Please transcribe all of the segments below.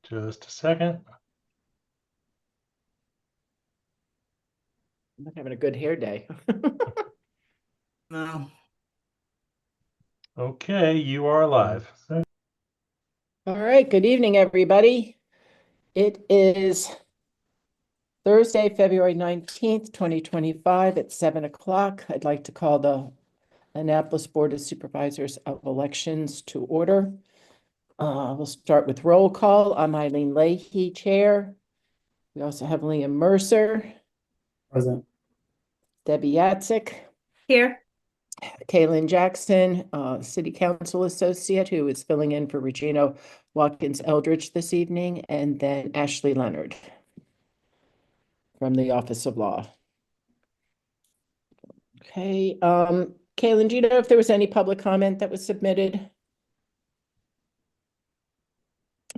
Just a second. I'm not having a good hair day. No. Okay, you are live. All right, good evening, everybody. It is Thursday, February 19th, 2025 at 7 o'clock. I'd like to call the Annapolis Board of Supervisors of Elections to order. We'll start with roll call. I'm Eileen Leahy, Chair. We also have Liam Mercer, Present. Debbie Yatzik, Here. Kaylin Jackson, City Council Associate, who is filling in for Regina Watkins Eldridge this evening, and then Ashley Leonard from the Office of Law. Okay, Kaylin, do you know if there was any public comment that was submitted?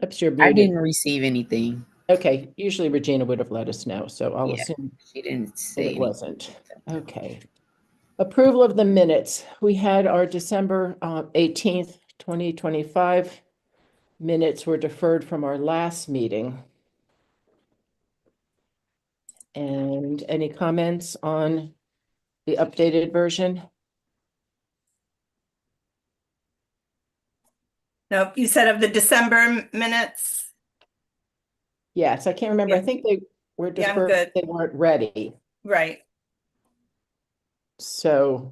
Oops, you're I muted. didn't receive anything. Okay, usually Regina would have let us know, so I'll Yeah, assume she didn't that say it anything. wasn't. Okay. Approval of the minutes. We had our December 18th, 2025 minutes were deferred from our last meeting. And any comments on the updated version? No, you said of the December minutes. Yes, I can't remember. I think they were Yeah, I'm deferred. good. They weren't ready. Right. So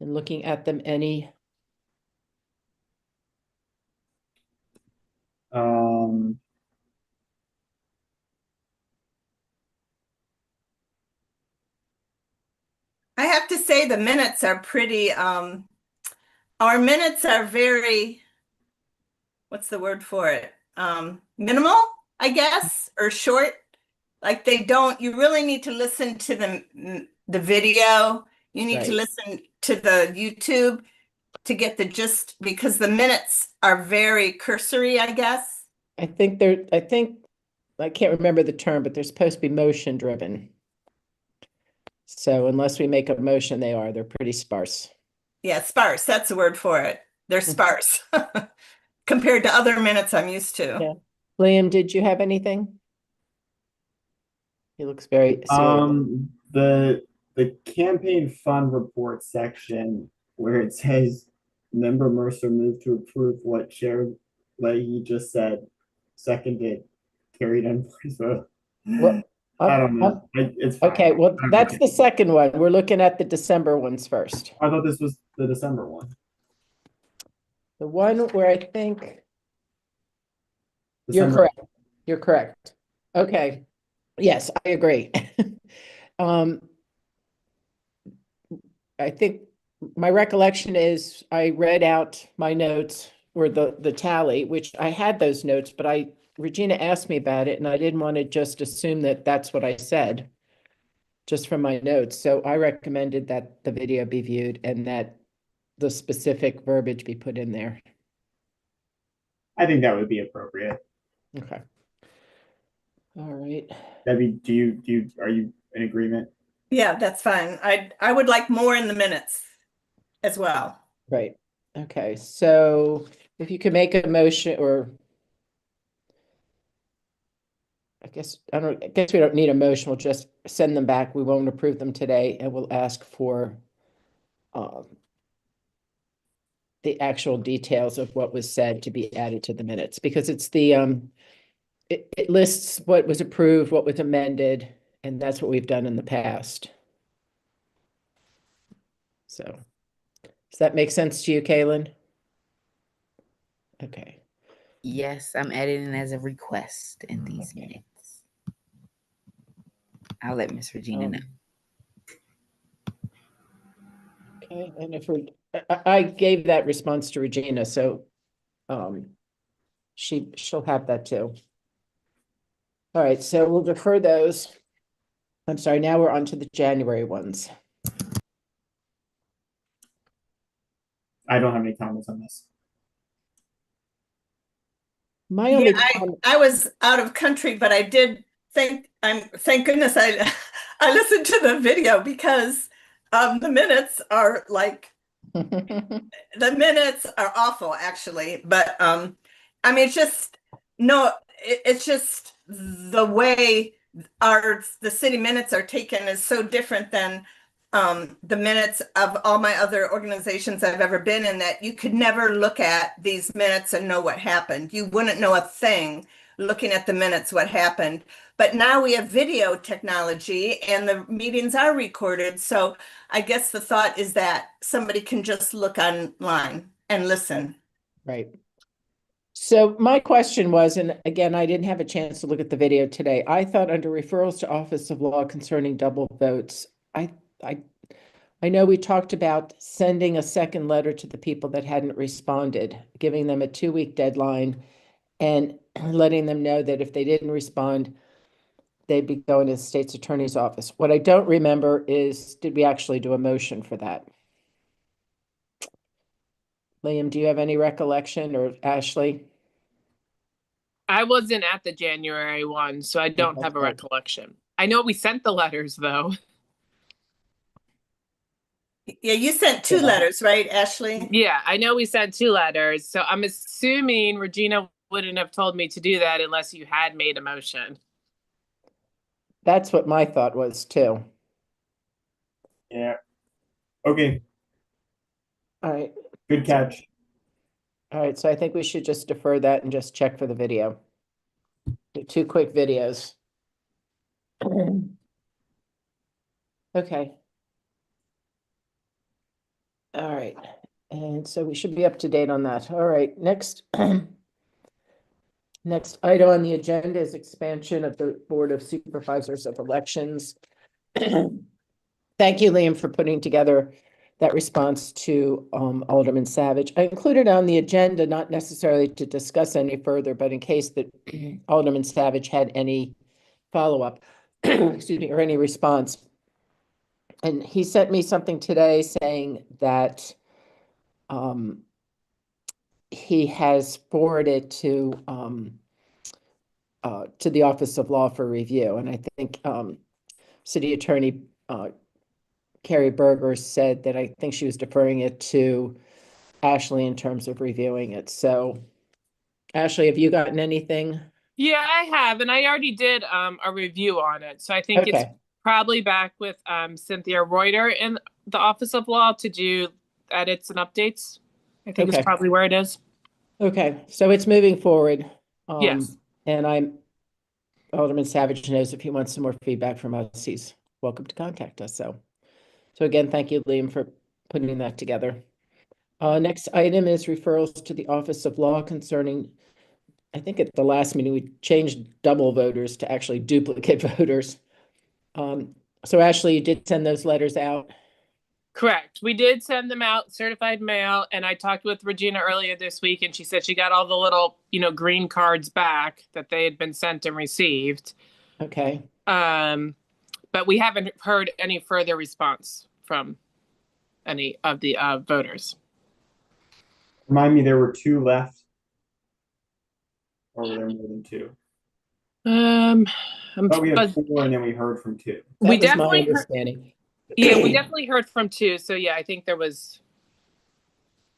in looking at them, any I have to say the minutes are pretty, our minutes are very, what's the word for it? Minimal, I guess, or short. Like they don't, you really need to listen to the video. You need to Right. listen to the YouTube to get the gist, because the minutes are very cursory, I guess. I can't remember the term, but they're supposed to be motion driven. So unless we make a motion, they're pretty sparse. Yeah, sparse, that's the word for it. They're sparse compared to other minutes I'm used to. Yeah. Liam, did you have anything? He looks very serious. The campaign fund report section where it says Member Mercer moved to approve what Chair Leahy just said, seconded, carried on voice vote. Well, I don't know. It's fine. okay, well, I'm that's okay. the second one. We're looking at the December ones first. I thought this was the December one. The one where I think you're December. correct. You're correct. Okay. Yes, I agree. I think my recollection is I read out my notes or the tally, which I had those notes, but Regina asked me about it and I didn't want to just assume that that's what I said just from my notes. So I recommended that the video be viewed and that the specific verbiage be put in there. I think that would be appropriate. Okay. All right. Debbie, are you in agreement? Yeah, that's fine. I would like more in the minutes as well. Right. Okay. So if you could make a motion or I guess we don't need a motion. We'll just send them back. We won't approve them today and we'll ask for the actual details of what was said to be added to the minutes because it's the it lists what was approved, what was amended, and that's what we've done in the past. So does that make sense to you, Kaylin? Okay. Yes, I'm adding it as a request in these minutes. I'll let Miss Regina know. Okay, and if I gave that response to Regina, so she'll have that too. All right, so we'll defer those. I'm sorry, now we're on to the January ones. I don't have any comments on this. My only I was out of country, but I did thank goodness I listened to the video because the minutes are like the minutes are awful actually, but I mean, it's just, no, it's just the way the city minutes are taken is so different than the minutes of all my other organizations I've ever been in, that you could never look at these minutes and know what happened. You wouldn't know a thing looking at the minutes what happened. But now we have video technology and the meetings are recorded. So I guess the thought is that somebody can just look online and listen. Right. So my question was, and again, I didn't have a chance to look at the video today. I thought under referrals to Office of Law concerning double votes, I know we talked about sending a second letter to the people that hadn't responded, giving them a 2-week deadline and letting them know that if they didn't respond, they'd be going to the state's attorney's office. What I don't remember is, did we actually do a motion for that? Liam, do you have any recollection, or Ashley? I wasn't at the January one, so I don't have a Okay. recollection. I know we sent the letters though. Yeah, you sent 2 Yeah. letters, right, Ashley? Yeah, I know we sent 2 letters. So I'm assuming Regina wouldn't have told me to do that unless you had made a motion. That's what my thought was too. Yeah. Okay, All right. good catch. All right, so I think we should just defer that and just check for the video. Do 2 quick videos. Okay. All right, and so we should be up to date on that. All right, next. Next item on the agenda is expansion of the Board of Supervisors of Elections. Thank you, Liam, for putting together that response to Alderman Savage. I included on the agenda, not necessarily to discuss any further, but in case that Alderman Savage had any follow-up, excuse me, or any response. And he sent me something today saying that he has forwarded to the Office of Law for review. And I think City Attorney Carrie Berger said that I think she was deferring it to Ashley in terms of reviewing it. So, Ashley, have you gotten anything? Yeah, I have, and I already did a review on it. So I think it's Okay, probably back with Cynthia Reuter in the Office of Law to do edits and updates. I think Okay. is probably where it is. okay, so it's moving forward. Yes. And Alderman Savage knows if he wants some more feedback from us, he's welcome to contact us. So again, thank you, Liam, for putting that together. Next item is referrals to the Office of Law concerning, I think at the last meeting, we changed double voters to actually duplicate voters. So Ashley, you did send those letters out? Correct. We did send them out certified mail, and I talked with Regina earlier this week, and she said she got all the little, green cards back that they had been sent and received. Okay, But we haven't heard any further response from any of the voters. Remind me, there were 2 left. Or were there more than 2? But we had 4 and then we heard from 2. that We was my definitely heard, understanding. yeah, we definitely heard from 2. So yeah, I think there was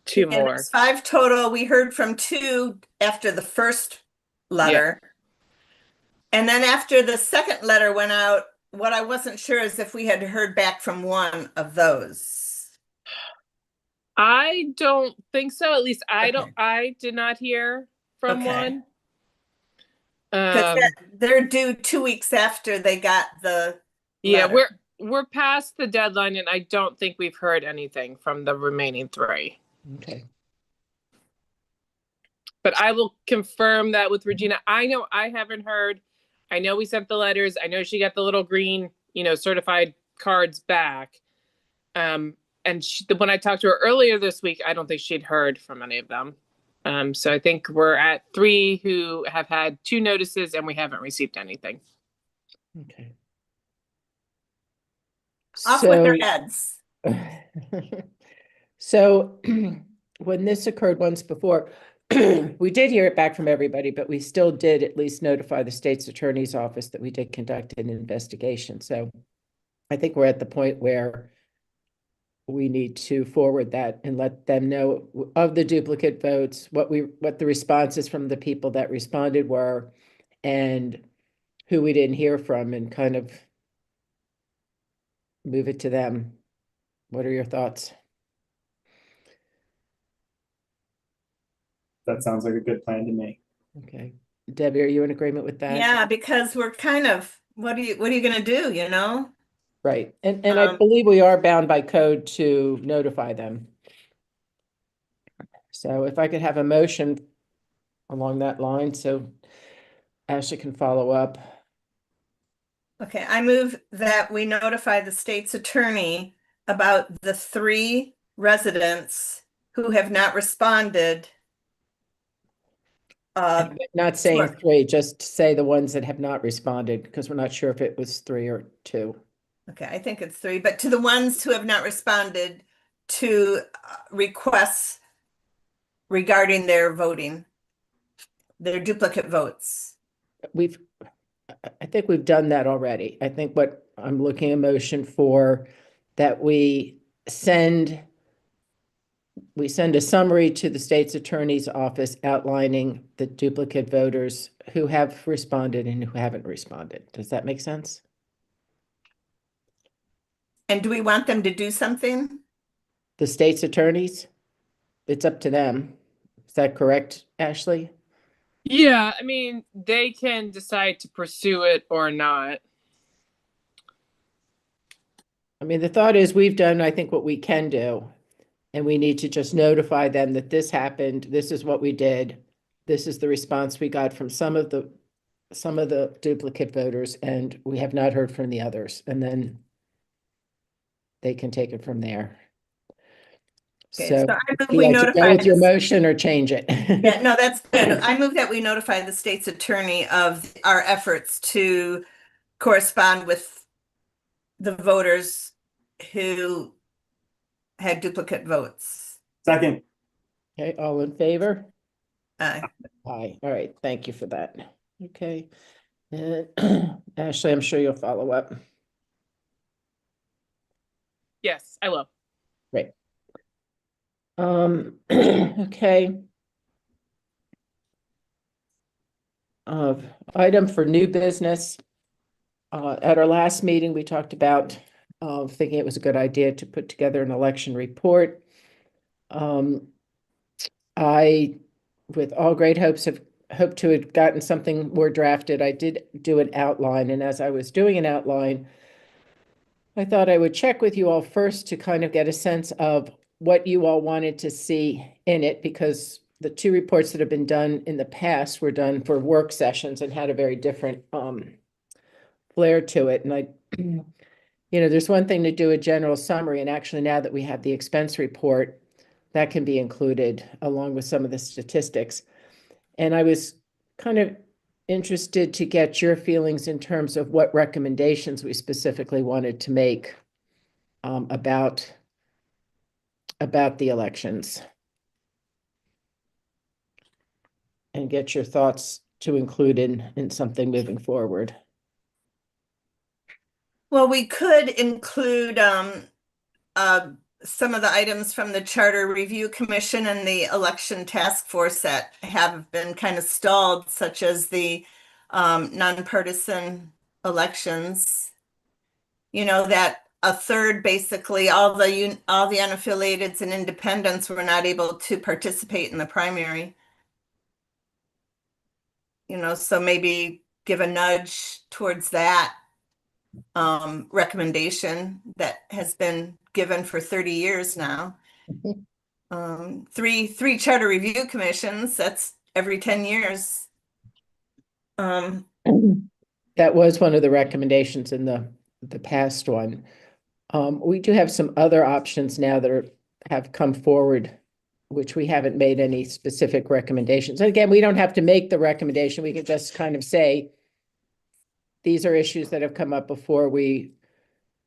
2 And more. there's 5 total. We heard from 2 after the first letter. And then after the second letter went out, what I wasn't sure is if we had heard back from one of those. I don't think so. At least Okay. I did not hear from Okay. one. 'Cause they're due 2 weeks after they got the Yeah, letter. we're past the deadline, and I don't think we've heard anything from the remaining 3. Okay, But I will confirm that with Regina. I know I haven't heard. I know we sent the letters. I know she got the little green, certified cards back. And when I talked to her earlier this week, I don't think she'd heard from any of them. So I think we're at 3 who have had 2 notices, and we haven't received anything. okay. Off with their heads. So when this occurred once before, we did hear it back from everybody, but we still did at least notify the state's attorney's office that we did conduct an investigation. So I think we're at the point where we need to forward that and let them know of the duplicate votes, what the responses from the people that responded were, and who we didn't hear from, and kind of move it to them. What are your thoughts? That sounds like a good plan to me. Okay. Debbie, are you in agreement with that? Yeah, because we're kind of, what are you gonna do, you know? Right. And I Um, believe we are bound by code to notify them. So if I could have a motion along that line, so Ashley can follow up. Okay, I move that we notify the state's attorney about the 3 residents who have not responded. Not saying Sure. 3, just say the ones that have not responded, because we're not sure if it was 3 or 2. Okay, I think it's 3, but to the ones who have not responded to requests regarding their voting, their duplicate votes. I think we've done that already. I think what I'm looking a motion for, that we send a summary to the state's attorney's office outlining the duplicate voters who have responded and who haven't responded. Does that make sense? And do we want them to do something? The state's attorneys, it's up to them. Is that correct, Ashley? Yeah, I mean, they can decide to pursue it or not. I mean, the thought is we've done, I think, what we can do. And we need to just notify them that this happened, this is what we did. This is the response we got from some of the duplicate voters, and we have not heard from the others. And then they can take it from there. Okay, So so I move would you we like to go notify with your this- motion or change it? Yeah, no, that's good. I move that we notify the state's attorney of our efforts to correspond with the voters who had duplicate votes. Second, Okay, all in favor? Aye. Aye. All right, thank you for that. Okay. And Ashley, I'm sure you'll follow up. Yes, I will. Great. Okay. Item for new business. At our last meeting, we talked about thinking it was a good idea to put together an election report. I, with all great hopes, have hoped to have gotten something more drafted. I did do an outline, and as I was doing an outline, I thought I would check with you all first to kind of get a sense of what you all wanted to see in it, because the 2 reports that have been done in the past were done for work sessions and had a very different flair to it. And I, there's one thing to do a general summary, and actually now that we have the expense report, that can be included along with some of the statistics. And I was kind of interested to get your feelings in terms of what recommendations we specifically wanted to make about the elections. And get your thoughts to include in something moving forward. Well, we could include some of the items from the Charter Review Commission and the Election Task Force that have been kind of stalled, such as the nonpartisan elections. You know, that a third, basically, all the unaffiliateds and independents were not able to participate in the primary. You know, so maybe give a nudge towards that recommendation that has been given for 30 years now. Three charter review commissions, that's every 10 years. That was one of the recommendations in the past one. We do have some other options now that have come forward, which we haven't made any specific recommendations. And again, we don't have to make the recommendation. We can just kind of say, these are issues that have come up before. We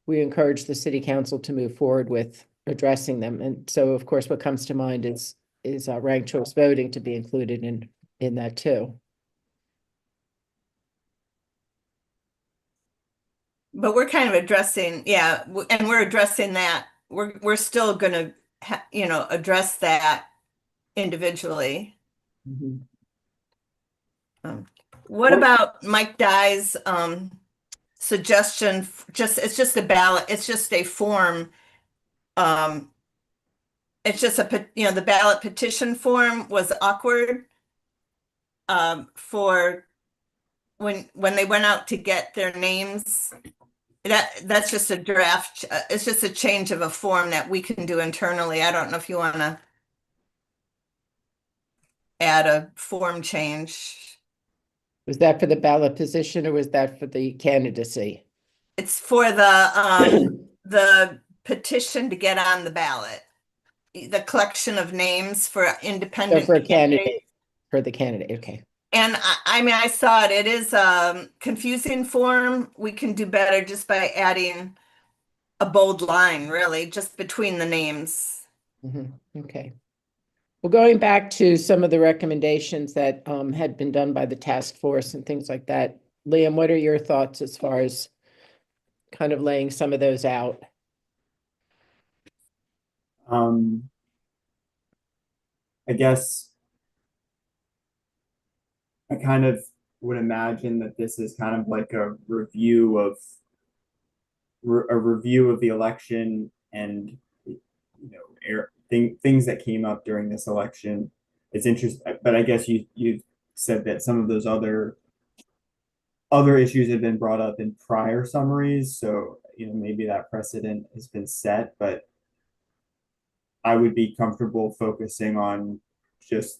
encourage the city council to move forward with addressing them. And so, of course, what comes to mind is ranked choice voting to be included in that too. But we're kind of addressing, yeah, and we're addressing that we're still gonna address that individually. Mhm. What about Mike Dye's suggestion? It's just a ballot. It's just a form. Um, it's just the ballot petition form was awkward for when they went out to get their names. That's just a draft. It's just a change of a form that we can do internally. I don't know if you want to add a form change. Was that for the ballot position or was that for the candidacy? It's for the petition to get on the ballot. The collection of names for So independent for a candidates. candidate, for the candidate, okay. And I mean, I saw it. It is a confusing form. We can do better just by adding a bold line, really, just between the names. Mhm. Okay. Well, going back to some of the recommendations that had been done by the task force and things like that, Liam, what are your thoughts as far as kind of laying some of those out? I guess I kind of would imagine that this is kind of like a review of the election and things that came up during this election. It's interesting, but I guess you said that some of those other issues have been brought up in prior summaries, so maybe that precedent has been set, but I would be comfortable focusing on just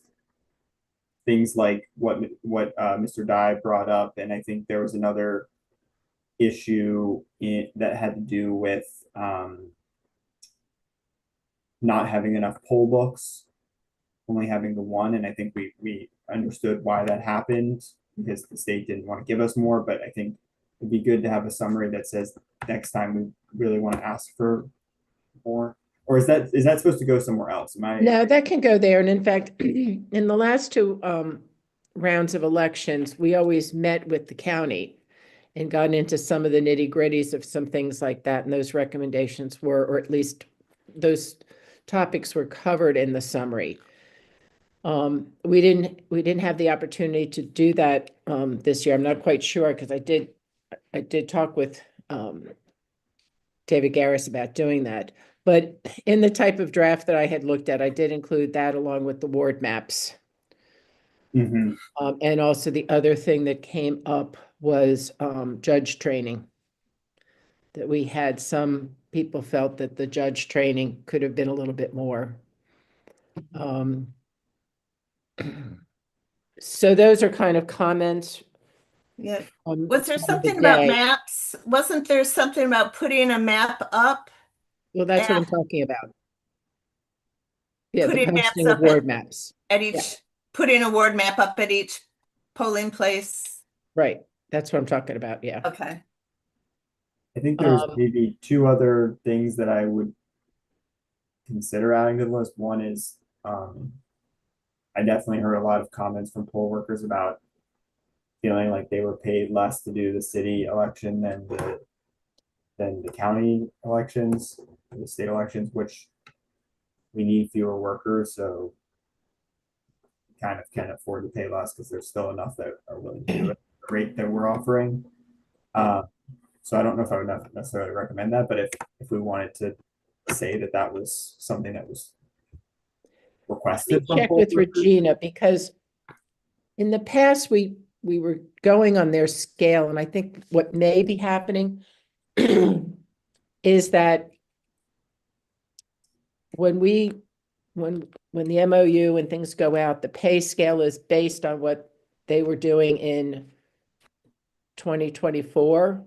things like what Mr. Dye brought up, and I think there was another issue that had to do with not having enough poll books, only having the one, and I think we understood why that happened because the state didn't want to give us more, but I think it'd be good to have a summary that says next time we really want to ask for more. Or is that supposed to go somewhere else? No, that can go there. And in fact, in the last two rounds of elections, we always met with the county and got into some of the nitty-gritties of some things like that. And those recommendations were, or at least those topics were covered in the summary. We didn't have the opportunity to do that this year. I'm not quite sure because I did talk with David Garris about doing that. But in the type of draft that I had looked at, I did include that along with the ward maps. Mm-hmm. And also the other thing that came up was judge training. That we had some people felt that the judge training could have been a little bit more. So those are kind of comments. Yeah. On Was there the something about day. maps? Wasn't there something about putting a map up? Well, that's what I'm at- talking about. Yeah, the Putting maps posting of up ward maps. at Yeah. each, putting a ward map up at each polling place? Right. That's what I'm talking about. Yeah. Okay. I think there's Um, maybe two other things that I would consider adding to the list. One is I definitely heard a lot of comments from poll workers about feeling like they were paid less to do the city election than the county elections, the state elections, which we need fewer workers, so kind of can afford to pay less because there's still enough that are willing to do it at the rate that we're offering. So I don't know if I would not necessarily recommend that, but if we wanted to say that was something that was requested from check poll with workers. Regina because in the past we were going on their scale, and I think what may be happening is that when the MOU and things go out, the pay scale is based on what they were doing in 2024.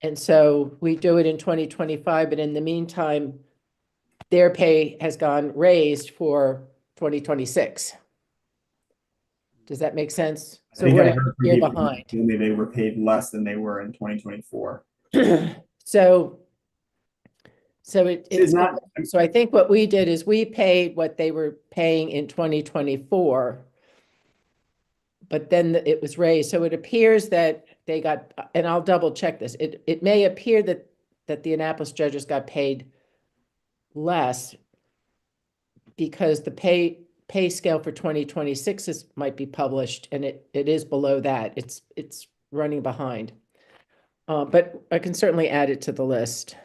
And so we do it in 2025, but in the meantime, their pay has gone raised for 2026. Does that make sense? I So think we're I not heard from year people behind. telling me they were paid less than they were in 2024. So It's it's not. so I think what we did is we paid what they were paying in 2024, but then it was raised. So it appears that they got, and I'll double check this. It may appear that the Annapolis judges got paid less because the pay scale for 2026 might be published, and it is below that. It's running behind. But I can certainly add it to the list.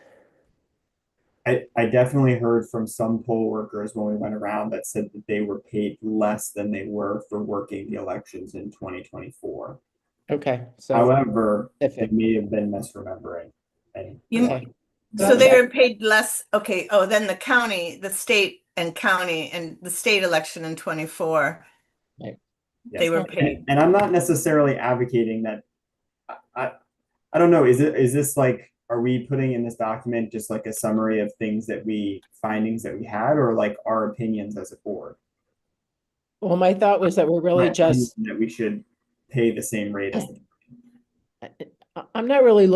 I definitely heard from some poll workers when we went around that said that they were paid less than they were for working the elections in 2024. Okay, so However, they specific. may have been misremembering. And You- Okay. So they were paid less, okay, oh, then the county, the state and county and the state election in 24. Right. They were paid. and I'm not necessarily advocating that. I don't know. Is this like, are we putting in this document just like a summary of findings that we had, or like our opinions as a board? Well, my thought was that we're really My just, opinion that we should pay the same rate as I'm not really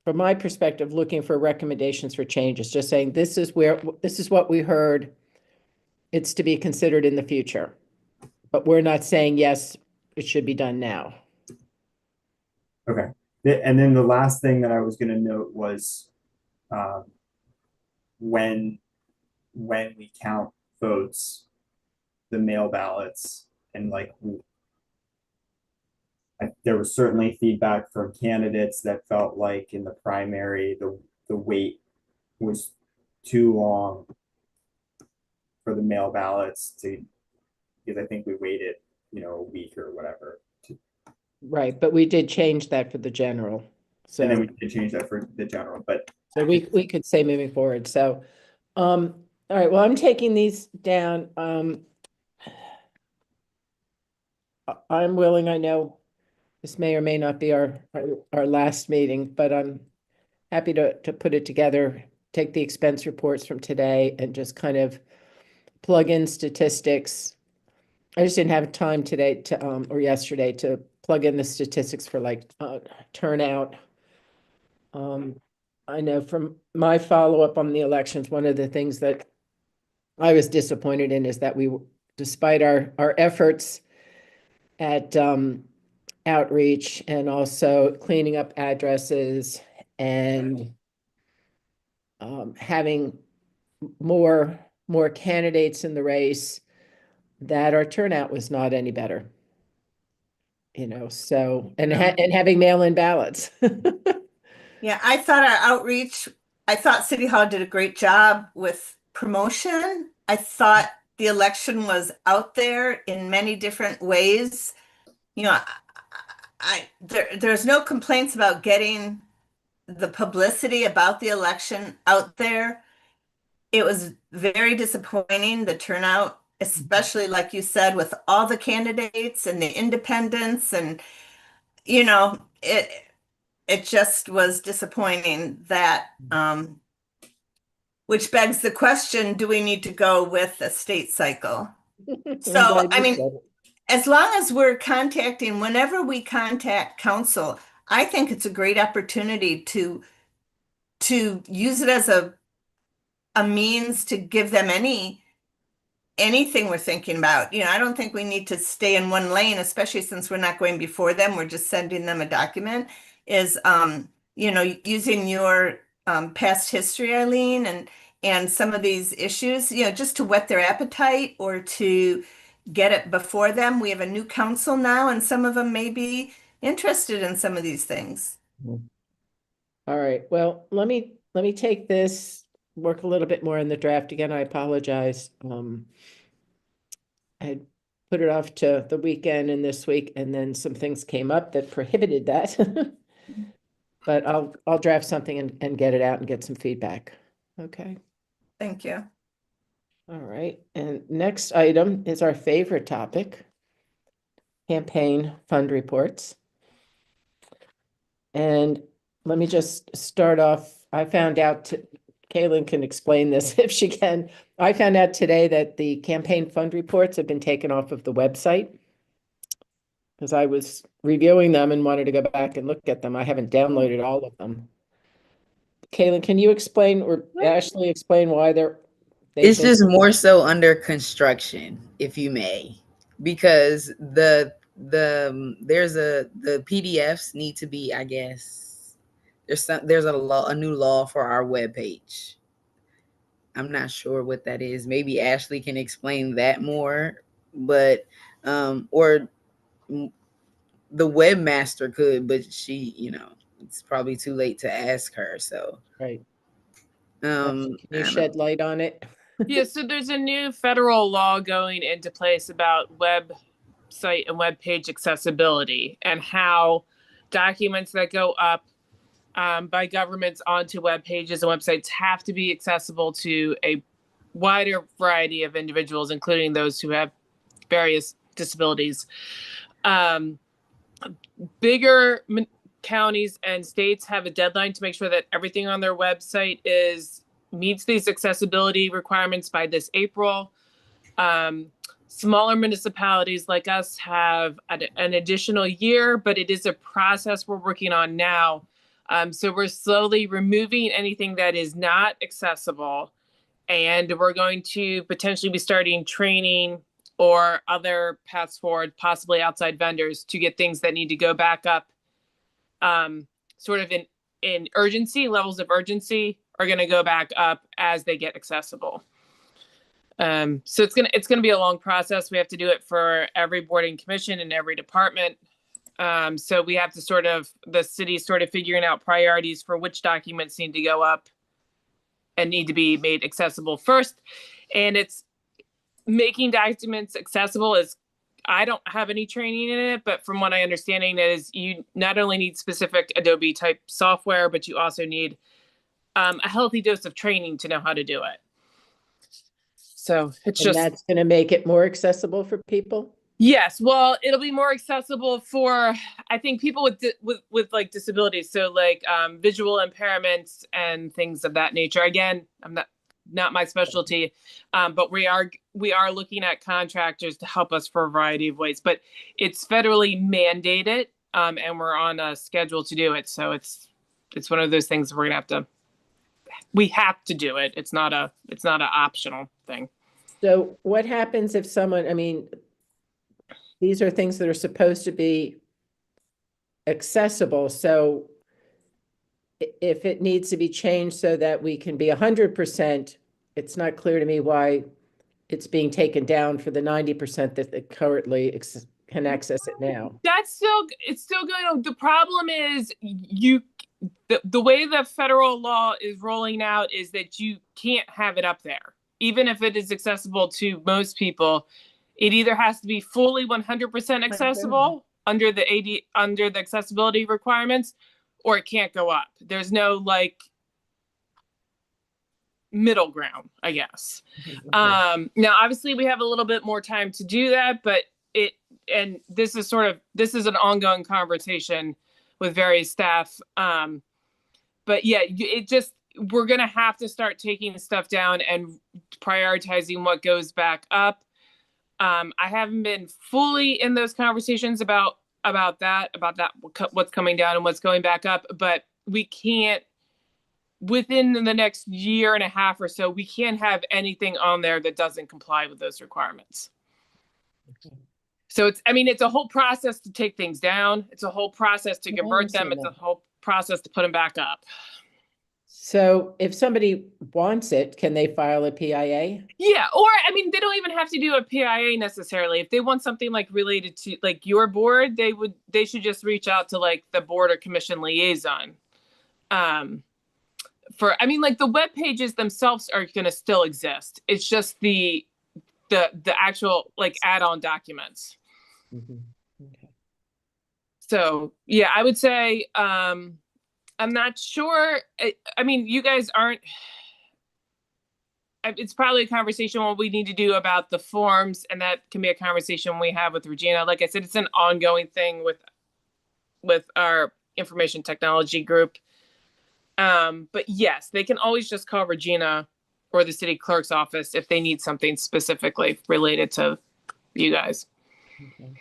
from my perspective, looking for recommendations for changes, just saying this is what we heard. It's to be considered in the future. But we're not saying, yes, it should be done now. Okay. And then the last thing that I was going to note was when we count votes, the mail ballots, and like there was certainly feedback from candidates that felt like in the primary the wait was too long for the mail ballots because I think we waited a week or whatever. Right, but we did change that for the general. So And then we did change that for the general, but so we could say moving forward. So all right, well, I'm taking these down. I'm willing, I know this may or may not be our last meeting, but I'm happy to put it together, take the expense reports from today and just kind of plug in statistics. I just didn't have time today or yesterday to plug in the statistics for like turnout. I know from my follow-up on the elections, one of the things that I was disappointed in is that despite our efforts at outreach and also cleaning up addresses and having more candidates in the race, that our turnout was not any better. So and having mail-in ballots. Yeah, I thought I thought City Hall did a great job with promotion. I thought the election was out there in many different ways. There's no complaints about getting the publicity about the election out there. It was very disappointing, the turnout, especially like you said, with all the candidates and the independents, and it just was disappointing that which begs the question, do we need to go with a state cycle? So, I mean, as long as whenever we contact council, I think it's a great opportunity to use it as a means to give them anything we're thinking about. I don't think we need to stay in one lane, especially since we're not going before them. We're just sending them a document. Using your past history, Eileen, and some of these issues, just to whet their appetite or to get it before them. We have a new council now, and some of them may be interested in some of these things. All right, well, let me take this, work a little bit more in the draft. Again, I apologize. I had put it off to the weekend and this week, and then some things came up that prohibited that. But I'll draft something and get it out and get some feedback. Okay. Thank you. All right, and next item is our favorite topic, campaign fund reports. And let me just start off. I found out, Kaylin can explain this if she can. I found out today that the campaign fund reports have been taken off of the website because I was reviewing them and wanted to go back and look at them. I haven't downloaded all of them. Kaylin, can you explain, or Ashley explain why it's just more so under construction, if you may, because the PDFs need to be, I guess, there's a new law for our webpage. I'm not sure what that is. Maybe Ashley can explain that more, but or the webmaster could, but she, it's probably too late to ask her. So, Right. um, Can you I shed don't- light on it? Yeah, so there's a new federal law going into place about website and web page accessibility and how documents that go up by governments onto web pages and websites have to be accessible to a wider variety of individuals, including those who have various disabilities. Bigger counties and states have a deadline to make sure that everything on their website meets these accessibility requirements by this April. Smaller municipalities like us have an additional year, but it is a process we're working on now. So we're slowly removing anything that is not accessible, and we're going to potentially be starting training or other paths forward, possibly outside vendors, to get things that need to go back up, sort of in urgency. Levels of urgency are going to go back up as they get accessible. So it's gonna be a long process. We have to do it for every board and commission and every department. So we have to the city sort of figuring out priorities for which documents need to go up and need to be made accessible first. And it's making documents accessible is, I don't have any training in it, but from what I understanding is you not only need specific Adobe type software, but you also need a healthy dose of training to know how to do it. So it's And just, that's going to make it more accessible for people? yes, well, it'll be more accessible for, I think, people with like disabilities, so like visual impairments and things of that nature. Again, I'm not my specialty, but we are looking at contractors to help us for a variety of ways. But it's federally mandated, and we're on a schedule to do it. So it's one of those things we have to do it. It's not an optional thing. So what happens if someone, I mean, these are things that are supposed to be accessible. So if it needs to be changed so that we can be 100%, it's not clear to me why it's being taken down for the 90% that currently can access it now. It's still good. The problem is the way the federal law is rolling out is that you can't have it up there. Even if it is accessible to most people, it either has to be fully 100% accessible under the accessibility requirements, or it can't go up. There's no like middle ground, I guess. Okay. Now, obviously, we have a little bit more time to do that, but this is an ongoing conversation with various staff. But yeah, we're going to have to start taking stuff down and prioritizing what goes back up. I haven't been fully in those conversations about what's coming down and what's going back up, but we can't, within the next year and a half or so, we can't have anything on there that doesn't comply with those requirements. Okay. So it's a whole process to take things down. It's a whole process to convert them. It's a whole process to put them back up. So if somebody wants it, can they file a PIA? Yeah, or they don't even have to do a PIA necessarily. If they want something like related to like your board, they should just reach out to like the board or commission liaison. Like the web pages themselves are going to still exist. It's just the actual like add-on documents. Mm-hmm. Okay. So yeah, I would say I'm not sure. You guys aren't. It's probably a conversation what we need to do about the forms, and that can be a conversation we have with Regina. Like I said, it's an ongoing thing with our information technology group. But yes, they can always just call Regina or the city clerk's office if they need something specifically related to you guys. Okay.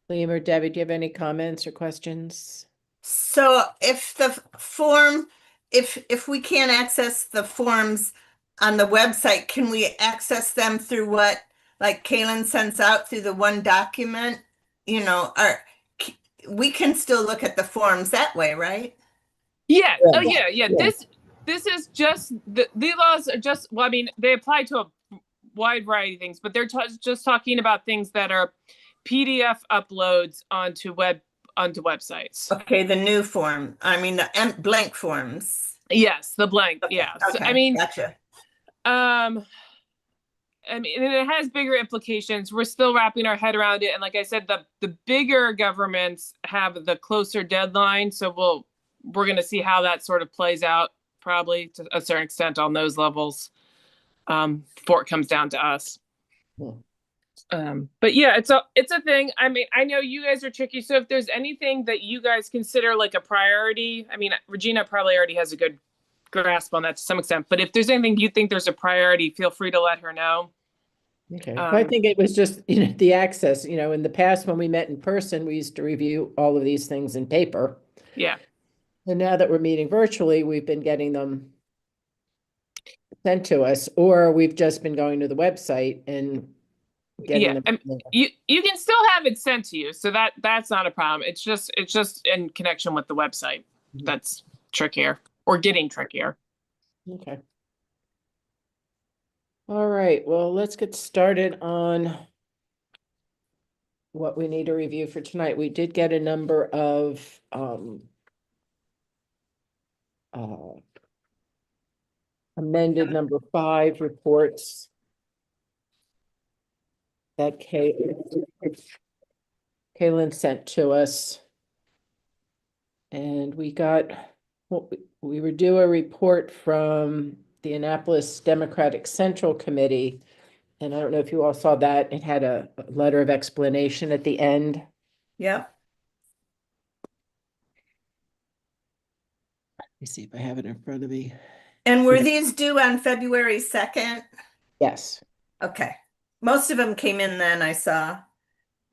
Liam or Debbie, do you have any comments or questions? So if we can't access the forms on the website, can we access them through what like Kaylin sends out through the one document? We can still look at the forms that way, right? Yeah. Yeah. Oh yeah. Yeah. this is just the laws are just, well, I mean, they apply to a wide variety of things, but they're just talking about things that are PDF uploads onto websites. Okay, the new form. I mean, the blank forms. Yes, the blank. Okay, Yeah. So, okay, I mean, gotcha. I mean, and it has bigger implications. We're still wrapping our head around it. And like I said, the bigger governments have the closer deadline. So we're going to see how that sort of plays out, probably to a certain extent on those levels, before it comes down to us. But yeah, it's a thing. I mean, I know you guys are tricky. So if there's anything that you guys consider like a priority, I mean, Regina probably already has a good grasp on that to some extent, but if there's anything you think there's a priority, feel free to let her know. Okay, I think it was just, the access, in the past when we met in person, we used to review all of these things in paper. Yeah. And now that we're meeting virtually, we've been getting them sent to us, or we've just been going to the website and getting them. You can still have it sent to you, so that's not a problem. It's just in connection with the website that's trickier, or getting trickier. Okay. All right, well, let's get started on what we need to review for tonight. We did get a number of amended number 5 reports that Kaylin sent to us. And we got, we were due a report from the Annapolis Democratic Central Committee. And I don't know if you all saw that. It had a letter of explanation at the end. Yep. Let me see if I have it in front of me. And were these due on February 2nd? Yes. Okay. Most of them came in then, I saw.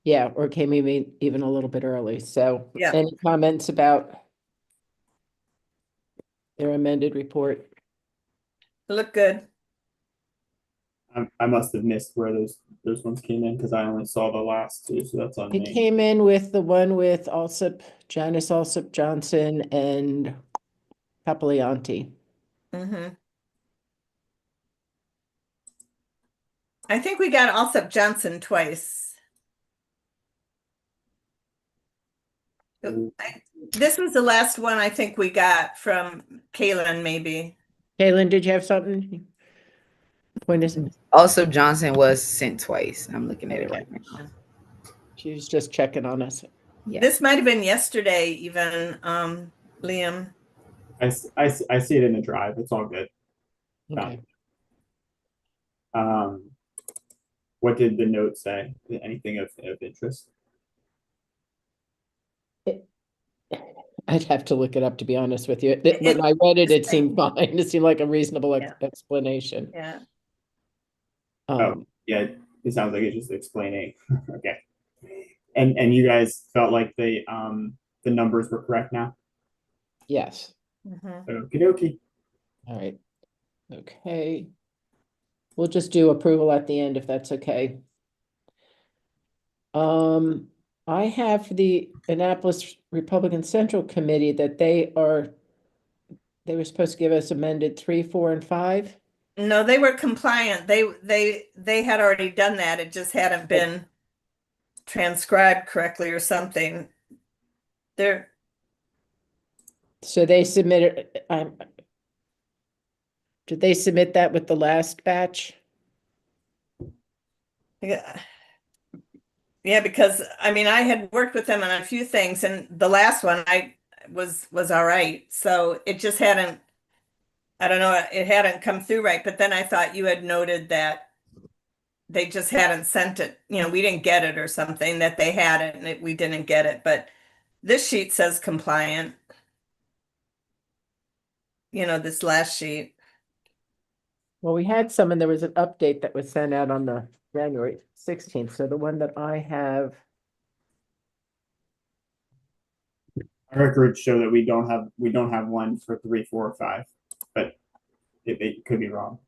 Yeah, or came even a little bit early. So Yeah. any comments about their amended report? Look good. I must have missed where those ones came in because I only saw the last two, so that's on It me. came in with the one with Janice Alsop Johnson and Papaglianti. I think we got Alsop Johnson twice. This was the last one I think we got from Kaylin, maybe. Kaylin, did you have something? Point us. Also, Johnson was sent twice. I'm looking at it Okay. right now. She was just checking on us. Yeah. This might have been yesterday, even, Liam. I see it in the drive. It's all good. Okay. What did the note say? Anything of interest? I'd have to look it up, to be honest with you. When I read it, it seemed fine. It seemed like a reasonable explanation. Yeah. Yeah, it sounds like it's just explaining. Okay. And you guys felt like the numbers were correct now? Yes. Okie dokie. All right. Okay. We'll just do approval at the end if that's okay. I have the Annapolis Republican Central Committee that they were supposed to give us amended 3, 4, and 5. No, they were compliant. They had already done that. It just hadn't been transcribed correctly or something. So they submitted, did they submit that with the last batch? Yeah, because I mean, I had worked with them on a few things, and the last one I was all right. So it just hadn't, I don't know, it hadn't come through right. But then I thought you had noted that they just hadn't sent it. We didn't get it or something, that they had it and we didn't get it. But this sheet says compliant. This last sheet. Well, we had some, and there was an update that was sent out on the January 16th. So the one that I have. Our records show that we don't have one for 3, 4, or 5, but it could be wrong.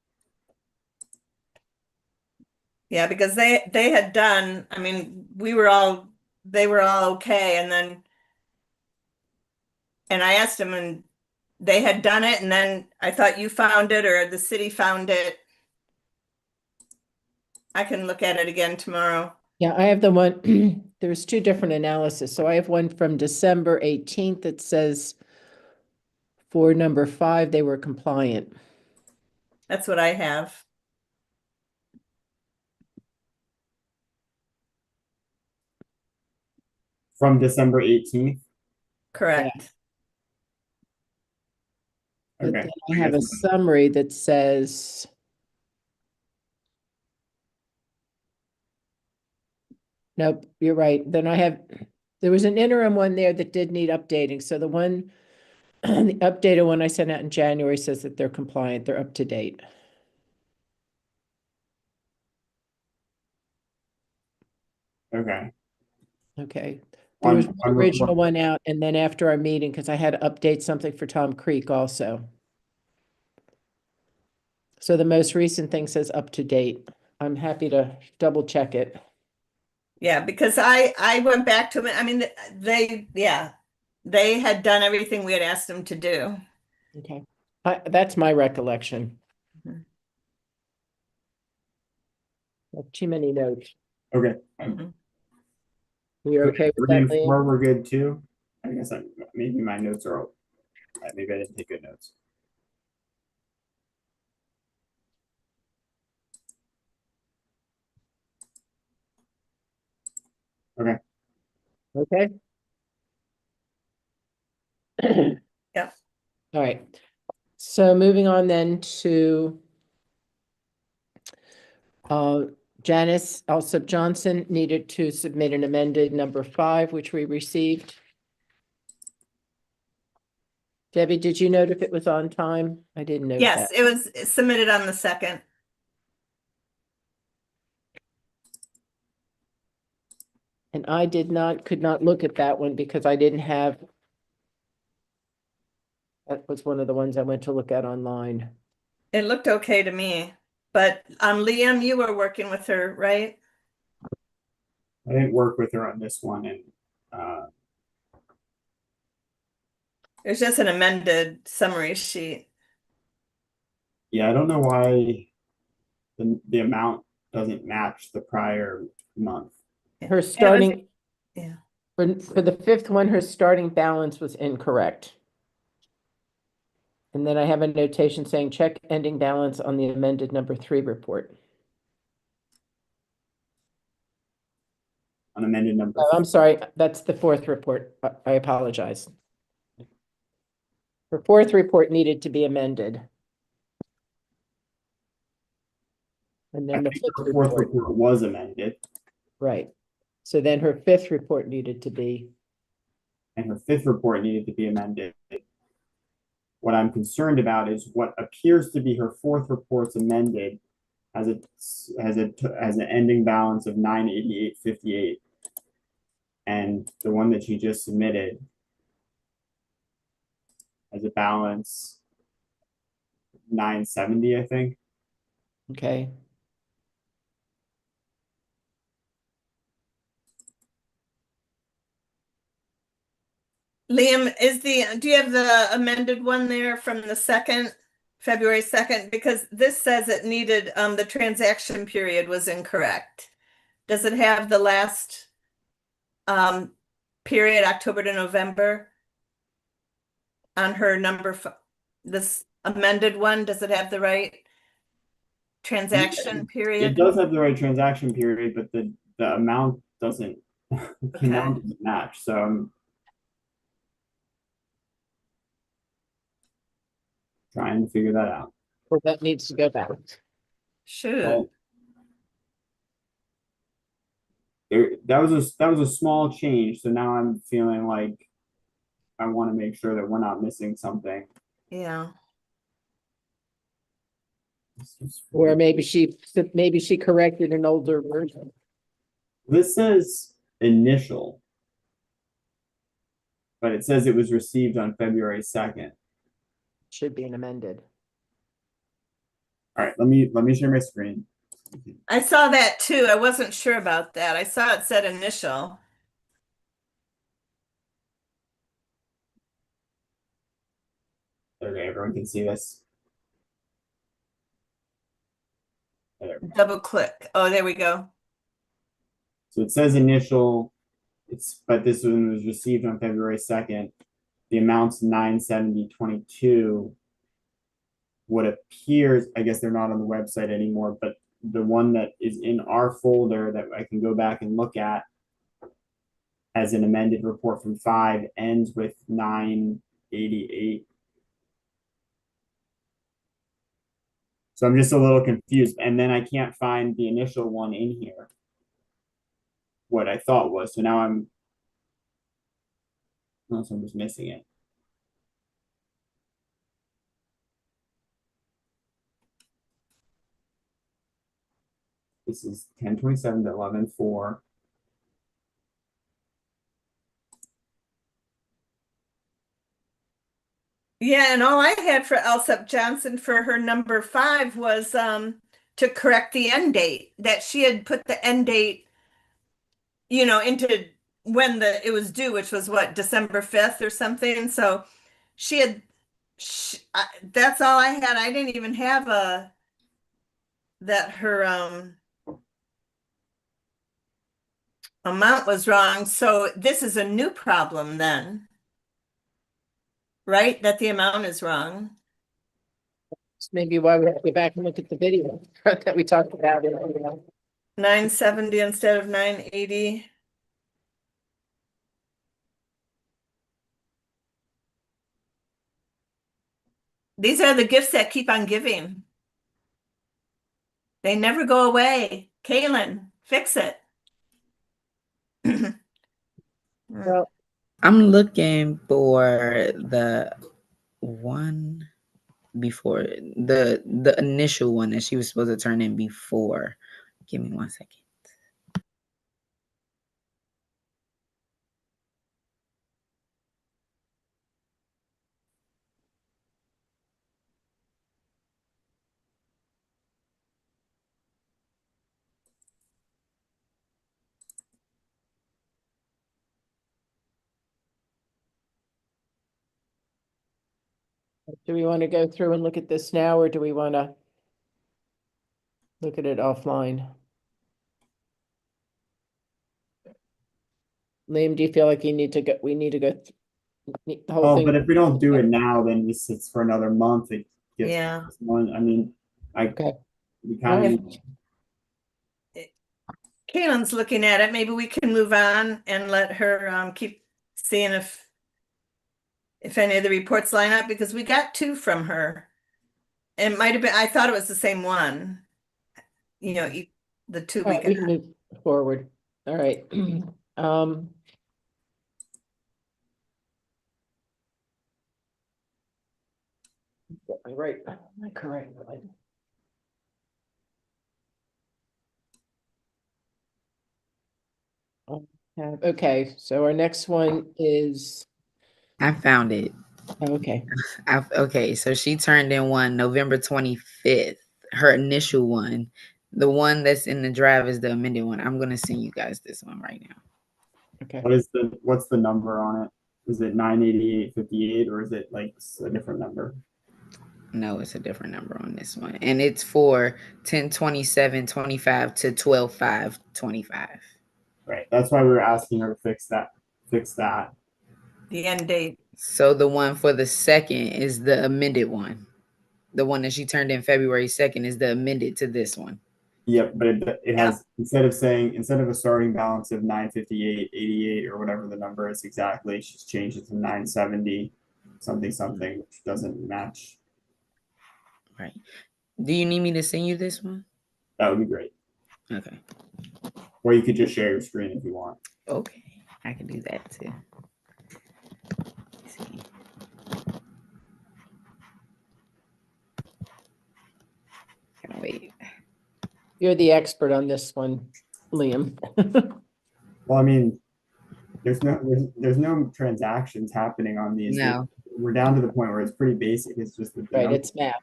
Yeah, because they had done, I mean, they were all okay, and I asked them, and they had done it and then I thought you found it or the city found it. I can look at it again tomorrow. Yeah, I have the one, there's two different analysis. So I have one from December 18th that says for number 5, they were compliant. That's what I have. From December 18th. Correct. But Okay. then I have a guess- summary that says nope, you're right. Then there was an interim one there that did need updating. So the one, the updated one I sent out in January says that they're compliant, they're up to date. Okay. Okay. There was On one original report- one out, and then after our meeting, because I had to update something for Tom Creek also. So the most recent thing says up to date. I'm happy to double check it. Yeah, because I went back to them. I mean, they had done everything we had asked them to do. Okay. That's my recollection. Mhm. Too many notes. Okay. Mhm. You're okay with Three that, and Lee? 4 were good too. I guess maybe my notes are, maybe I didn't take good notes. Okay. Okay. Yep. All right. So moving on then to Janice Alsop Johnson needed to submit an amended number 5, which we received. Debbie, did you note if it was on time? I didn't note Yes, that. it was submitted on the 2nd. And I could not look at that one because I didn't have. That was one of the ones I went to look at online. It looked okay to me. But Liam, you were working with her, right? I didn't work with her on this one, and It's just an amended summary sheet. yeah, I don't know why the amount doesn't match the prior month. Her starting, Yeah. for the 5th one, her starting balance was incorrect. And then I have a notation saying check ending balance on the amended number 3 report. On amended number. Oh, I'm sorry, that's the 4th report. I apologize. Her 4th report needed to be amended. And I then the think 5th the 4th report, report was amended, right. So then her 5th report needed to be, and her 5th report needed to be amended. What I'm concerned about is what appears to be her 4th report's amended has an ending balance of 988.58, and the one that she just submitted has a balance 970, I think. okay. Liam, do you have the amended one there from the 2nd, February 2nd? Because this says it needed, the transaction period was incorrect. Does it have the last period, October to November? On her this amended one, does it have the right transaction It period? does have the right transaction period, but the amount doesn't, the Okay. amount doesn't match, so I'm trying to figure that out. Well, that needs to go back. Shoot. Well, that was a small change, so now I'm feeling like I want to make sure that we're not missing something. Yeah. Or maybe she corrected an older version. This says initial, but it says it was received on February 2nd. Should be an amended. All right, let me share my screen. I saw that too. I wasn't sure about that. I saw it said initial. Okay, everyone can see this. There. Double click. Oh, there we go. So it says initial, but this one was received on February 2nd. The amount's 970.22. What appears, I guess they're not on the website anymore, but the one that is in our folder that I can go back and look at as an amended report from 5 ends with 988. So I'm just a little confused. And then I can't find the initial one in here. What I thought was. So now unless I'm just missing it. This is 1027 to 11/4. Yeah, and all I had for Elsep Johnson for her number 5 was to correct the end date, that she had put the end date, into when it was due, which was what, December 5th or something. So she had, that's all I had. I didn't even have that her amount was wrong. So this is a new problem then, right? That the amount is wrong. It's maybe why we have to go back and look at the video that we talked about. 970 instead of 980. These are the gifts that keep on giving. They never go away. Kaylin, fix it. Well, I'm looking for the one before the initial one that she was supposed to turn in before. Give me 1 second. do we want to go through and look at this now, or do we want to look at it offline? Liam, do you feel like we need to go the whole Oh, thing? but if we don't do it now, then this sits for another month. It gets Yeah. one. I mean, Okay. we kind of Kaylin's looking at it. Maybe we can move on and let her keep seeing if any of the reports line up, because we got 2 from her. It might have been, I thought it was the same one. The 2 All right, we can move forward. All right. Right. Correct. Okay, so our next one is, I found it. okay, Okay, so she turned in one November 25th. Her initial one. The one that's in the drive is the amended one. I'm gonna send you guys this one right now. okay. what's the number on it? Is it 988.58 or is it like a different number? No, it's a different number on this one. And it's for 10/27/25 to 12/5/25. Right. That's why we were asking her to fix that. the end date. So the one for the second is the amended one. The one that she turned in February 2nd is the amended to this one. Yep, but it has instead of a starting balance of 958.88 or whatever the number is exactly, she's changed it to 970 something, which doesn't match. Right. Do you need me to send you this one? That would be great. Okay. Or you could just share your screen if you want. Okay. I can do that too. Let's see. Can I wait? You're the expert on this one, Liam. Well, I mean, there's no transactions happening on these. No. We're down to the point where it's pretty basic. It's just that the Right, numbers it's math.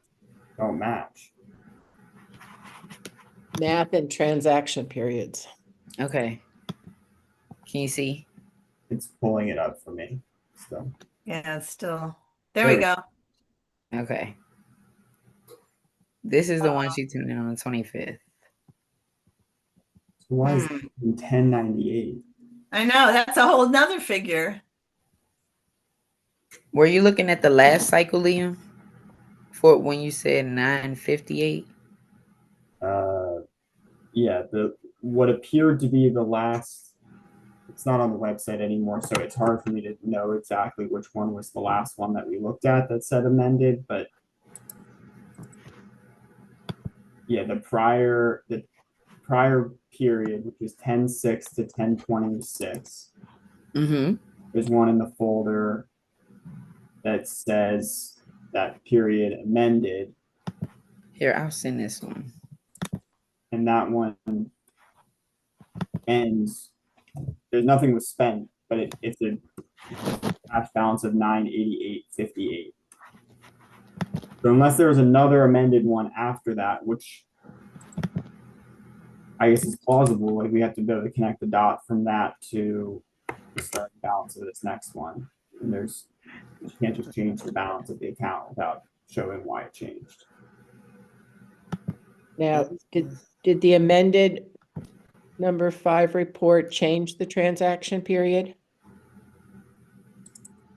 don't match. Math and transaction periods. Okay. Can you see? It's pulling it up for me. So Yeah, it's still there. We go. Okay. This is the one she tuned in on the 25th. So why is Hmm. it in 1098? I know, that's a whole nother figure. Were you looking at the last cycle, Liam? For when you said 958? Yeah, the what appeared to be the last, it's not on the website anymore, so it's hard for me to know exactly which one was the last one that we looked at that said amended, but yeah, the prior period, which was 10/6 to 10/26, Mm-hmm. there's one in the folder that says that period amended, Here, I'll send this one. and that one ends, there's nothing was spent, but it's a cash balance of 988.58. So unless there was another amended one after that, which I guess is plausible, like we have to be able to connect the dot from that to the starting balance of this next one. And you can't just change the balance of the account without showing why it changed. Now, did the amended number 5 report change the transaction period?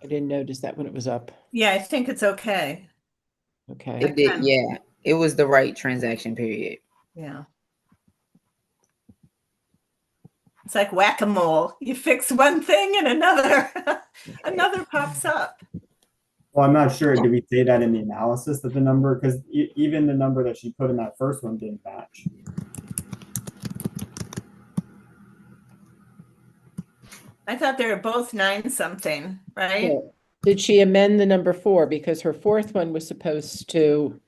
I didn't notice that when it was up. Yeah, I think it's okay. Okay. It did, yeah. It was the right transaction period. Yeah. It's like whack-a-mole. You fix one thing and another pops up. Well, I'm not sure. Did we say that in the analysis that the number, because even the number that she put in that first one didn't match. I thought they were both 9 something, right? Yeah. Did she amend the number 4? Because her fourth one was supposed to,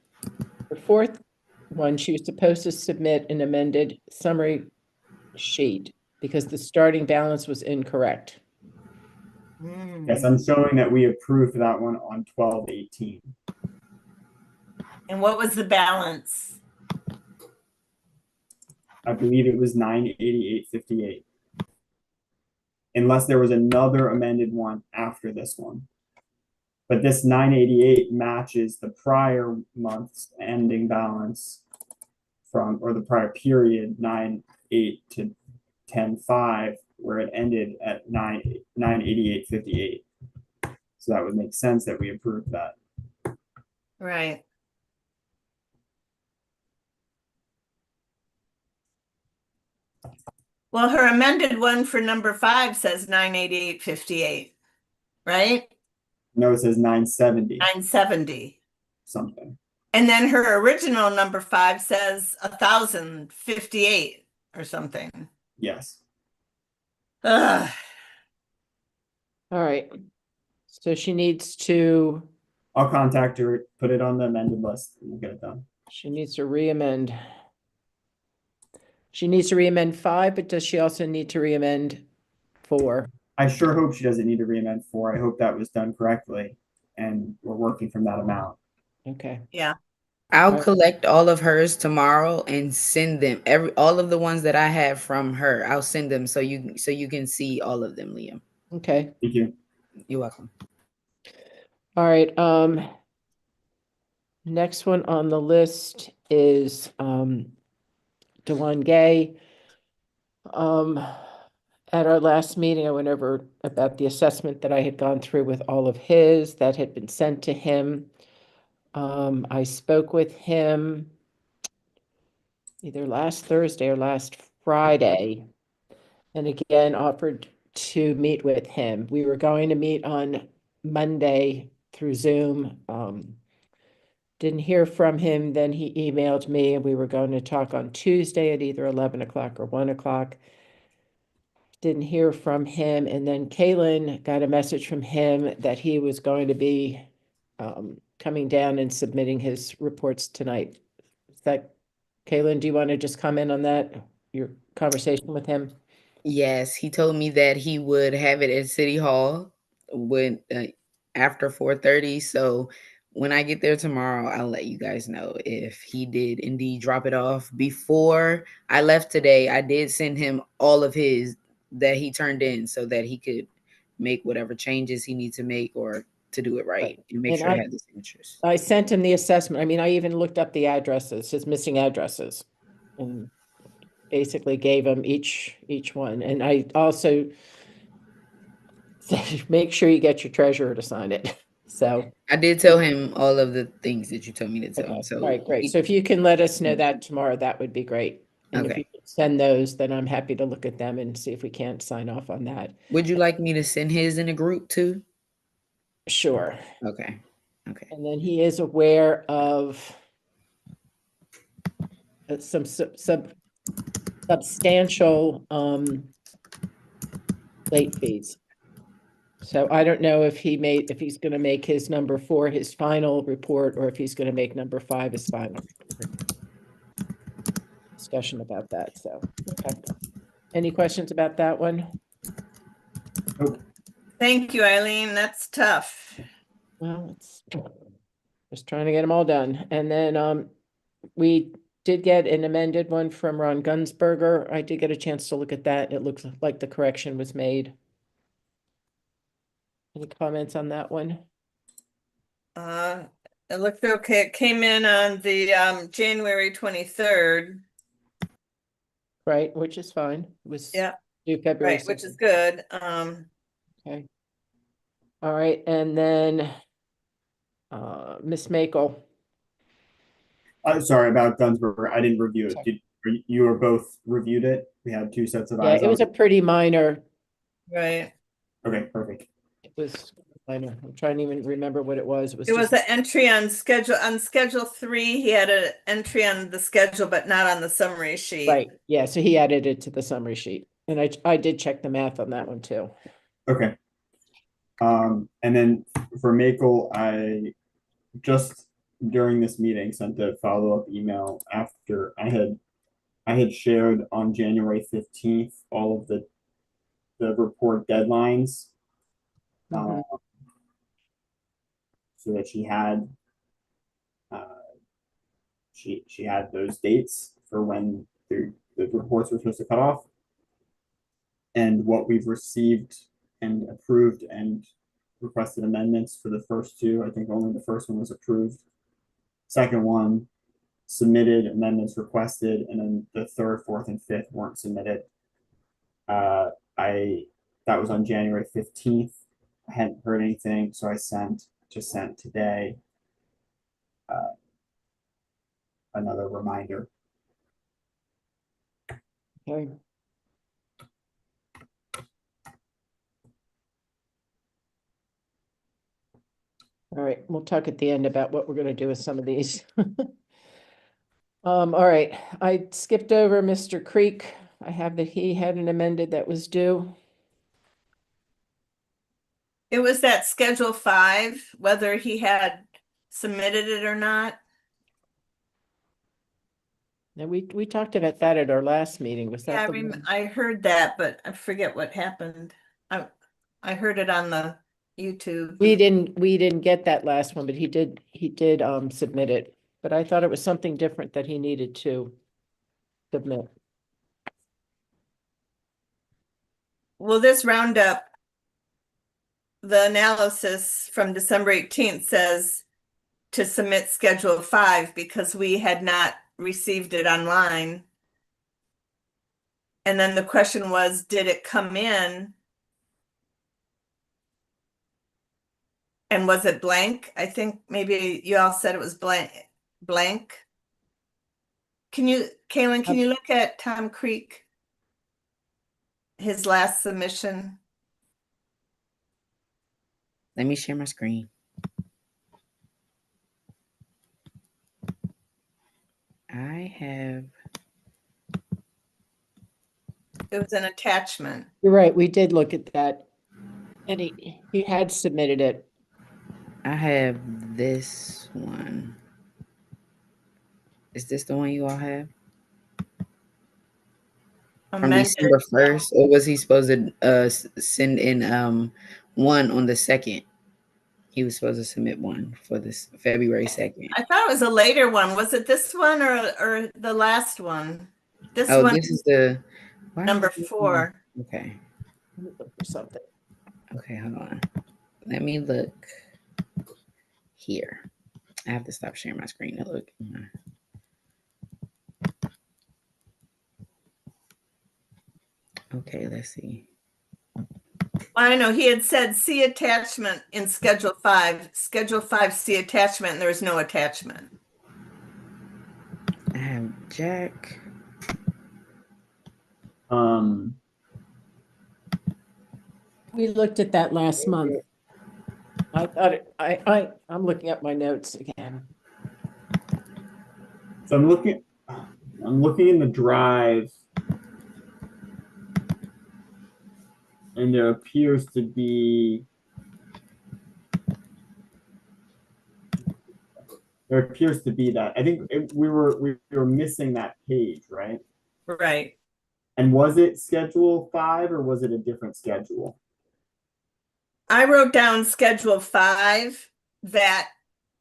she was supposed to submit an amended summary sheet because the starting balance was incorrect. Yes, I'm showing that we approved that one on 12/18. And what was the balance? I believe it was 988.58. Unless there was another amended one after this one. But this 988 matches the prior month's ending balance from, or the prior period, 9/8 to 10/5, where it ended at 988.58. So that would make sense that we approved that. Right. Well, her amended one for number 5 says 988.58, right? No, it says 970 970. something. And then her original number 5 says 1,058 or something. Yes. Ugh. All right. So she needs to, I'll contact her, put it on the amended list, and we'll get it done. she needs to re-amend. She needs to re-amend 5, but does she also need to re-amend 4? I sure hope she doesn't need to re-amend 4. I hope that was done correctly, and we're working from that amount. Okay. Yeah. I'll Right. collect all of hers tomorrow and send them all of the ones that I have from her. I'll send them so you can see all of them, Liam. Okay. Thank you. You're welcome. All right. Next one on the list is DeJuan Gay. At our last meeting, I went over about the assessment that I had gone through with all of his that had been sent to him. I spoke with him either last Thursday or last Friday, and again offered to meet with him. We were going to meet on Monday through Zoom. Didn't hear from him. Then he emailed me, and we were going to talk on Tuesday at either 11 o'clock or 1 o'clock. Didn't hear from him. And then Kaylin got a message from him that he was going to be coming down and submitting his reports tonight. Is that, Kaylin, do you want to just comment on that, your conversation with him? Yes, he told me that he would have it at City Hall when after 4:30. So when I get there tomorrow, I'll let you guys know if he did indeed drop it off. Before I left today, I did send him all of his that he turned in so that he could make whatever changes he needs to make or to do it right Right. and make And sure I have the signatures. I sent him the assessment. I mean, I even looked up the addresses, his missing addresses. And basically gave him each one. And I also said, make sure you get your treasurer to sign it. So, I did tell him all of the things that you told me to tell okay, him. So all right, great. So if you can let us know that tomorrow, that would be great. And if Okay. you could send those, then I'm happy to look at them and see if we can't sign off on that. Would you like me to send his in a group too? Sure. Okay. Okay. And then he is aware of some substantial late fees. So I don't know if he's going to make his number 4 his final report, or if he's going to make number 5 his final. Discussion about that. So, okay. Any questions about that one? Thank you, Eileen. That's tough. Well, it's just trying to get them all done. And then we did get an amended one from Ron Gunsberger. I did get a chance to look at that. It looks like the correction was made. Any comments on that one? It looked okay. It came in on the January 23rd. Right, which is fine. It was Yeah, due February right, which is 2nd. good. Okay. All right, and then Miss Makel. I'm sorry about Gunsberger. I didn't review it. Sorry. You were both reviewed it? We had 2 sets of Yeah, eyes it on was a it? pretty minor. Right. Okay, perfect. It was minor. I'm trying to even remember what it was. It was an entry on schedule 3. He had an entry on the schedule, but not on the summary sheet. Right. Yeah, so he added it to the summary sheet. And I did check the math on that one too. Okay. And then for Makel, I just during this meeting sent a follow-up email after I had shared on January 15th all of the report deadlines. Mhm. So that she had she had those dates for when the reports were supposed to cut off. And what we've received and approved and requested amendments for the first 2. I think only the first one was approved. Second one submitted, amendments requested, and then the 3rd, 4th, and 5th weren't submitted. That was on January 15th. I hadn't heard anything, so I sent today another reminder. Okay. All right, we'll talk at the end about what we're going to do with some of these. All right, I skipped over Mr. Creek. I have that he had an amended that was due. It was that schedule 5, whether he had submitted it or not. Now, we talked about that at our last meeting. Was Yeah, that the one? I heard that, but I forget what happened. I heard it on the YouTube. We didn't get that last one, but he did submit it. But I thought it was something different that he needed to submit. Well, this roundup, the analysis from December 18th says to submit schedule 5 because we had not received it online. And then the question was, did it come in? And was it blank? I think maybe you all said it was blank. Kaylin, can you look at Tom Creek? His last submission. Let me share my screen. I have. It was an attachment. You're right, we did look at that. And he had submitted it. I have this one. Is this the one you all have? From Amended. December 1st, or was he supposed to send in one on the 2nd? He was supposed to submit one for this February 2nd. I thought it was a later one. Was it this one or the last one? This Oh, one, this is the number 4. Okay. Let me look for something. Okay, hold on. Let me look. here. I have to stop sharing my screen to look. Okay, let's see. I know he had said see attachment in Schedule 5. Schedule 5, see attachment, and there was no attachment. I have Jack. We looked at that last month. I thought I'm looking at my notes again. So I'm looking in the drive, and there appears to be that. I think we were missing that page, right? Right. And was it Schedule 5 or was it a different schedule? I wrote down Schedule 5, that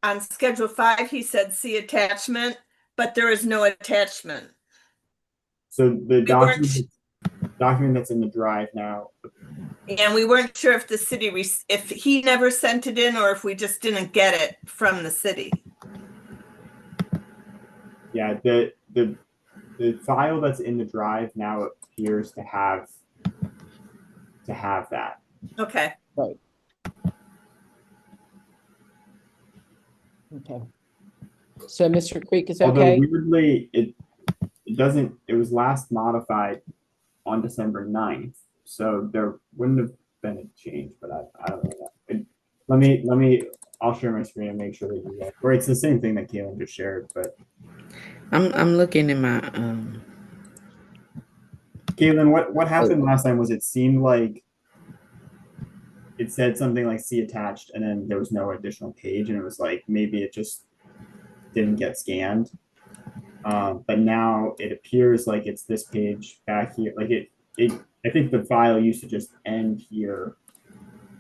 on Schedule 5, he said see attachment, but there is no attachment. So the We weren't, document that's in the drive now. and we weren't sure if the city, if he never sent it in or if we just didn't get it from the city. Yeah, the file that's in the drive now appears to have that. Okay. Right. Okay. So Mr. Creek is Although okay? weirdly, it doesn't, it was last modified on December 9th. So there wouldn't have been a change, but I don't know. Let me, I'll share my screen and make sure that you get, or it's the same thing that Kaylin just shared, but. I'm looking in my Kaylin, what happened last time was it seemed like it said something like see attached and then there was no additional page and it was like maybe it just didn't get scanned. But now it appears like it's this page back here. Like I think the file used to just end here.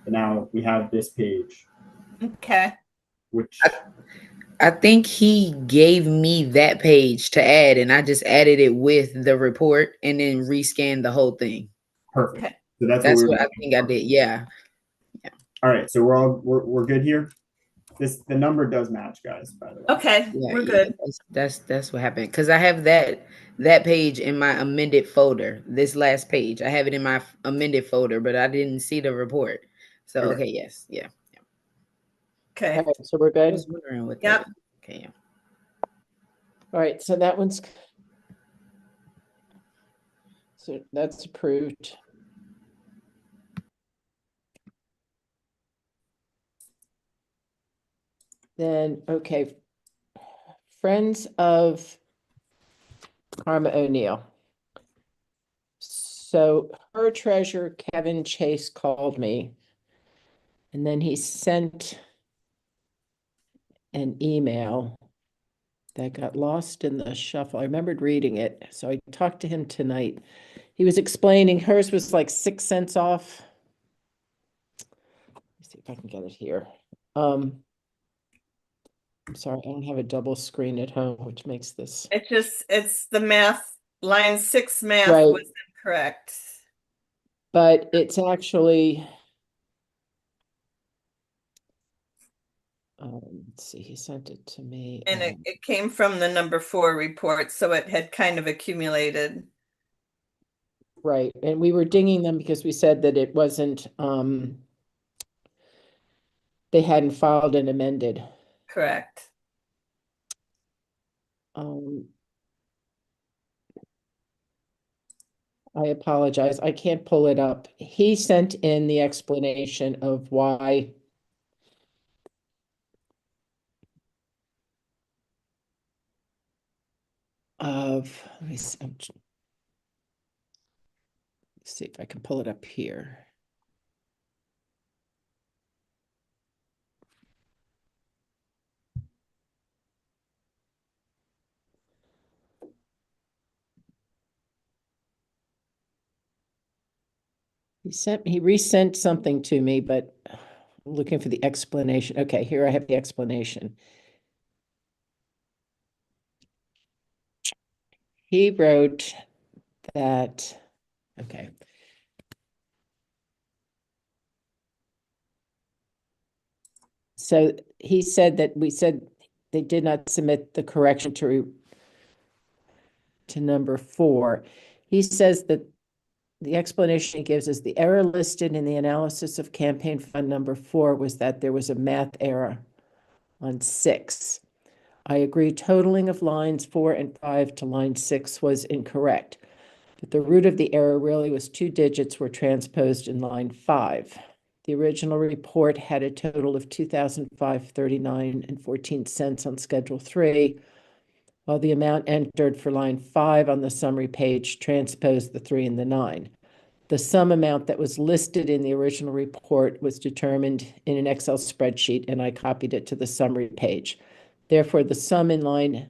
But now we have this page. Okay. Which I think he gave me that page to add, and I just added it with the report and then rescanned the whole thing. perfect. Okay. So That's what I think I did. Yeah. All right, so we're good here. The number does match, guys, by the way. Okay, Yeah, we're good. That's what happened. Because I have that page in my amended folder. This last page, I have it in my amended folder, but I didn't see the report. So Okay. okay, yes, yeah. Okay. Okay, so we're I good. was wondering what Yep. that. Okay, yeah. All right, so that one's, so that's approved. Then, okay, Friends of Karma O'Neill. So her treasurer, Kevin Chase, called me, and then he sent an email that got lost in the shuffle. I remembered reading it, so I talked to him tonight. He was explaining hers was like 6 cents off. Let's see if I can get it here. I'm sorry, I don't have a double screen at home, which makes this. It's the math, line 6 math Right. was incorrect. But it's actually, let's see, he sent it to me. And it came from the number 4 report, so it had kind of accumulated. Right, and we were dinging them because we said that it wasn't, they hadn't filed and amended. Correct. I apologize, I can't pull it up. He sent in the explanation of why. Let me see, see if I can pull it up here. He resent something to me, but I'm looking for the explanation. Okay, here I have the explanation. He wrote that, okay. So he said that we said they did not submit the correction to number 4. He says that the explanation he gives is the error listed in the analysis of campaign fund number 4 was that there was a math error on 6. I agree totaling of lines 4 and 5 to line 6 was incorrect, but the root of the error really was 2 digits were transposed in line 5. The original report had a total of $2,539.14 on Schedule 3, while the amount entered for line 5 on the summary page transposed the 3 and the 9. The sum amount that was listed in the original report was determined in an Excel spreadsheet, and I copied it to the summary page. Therefore, the sum in line, it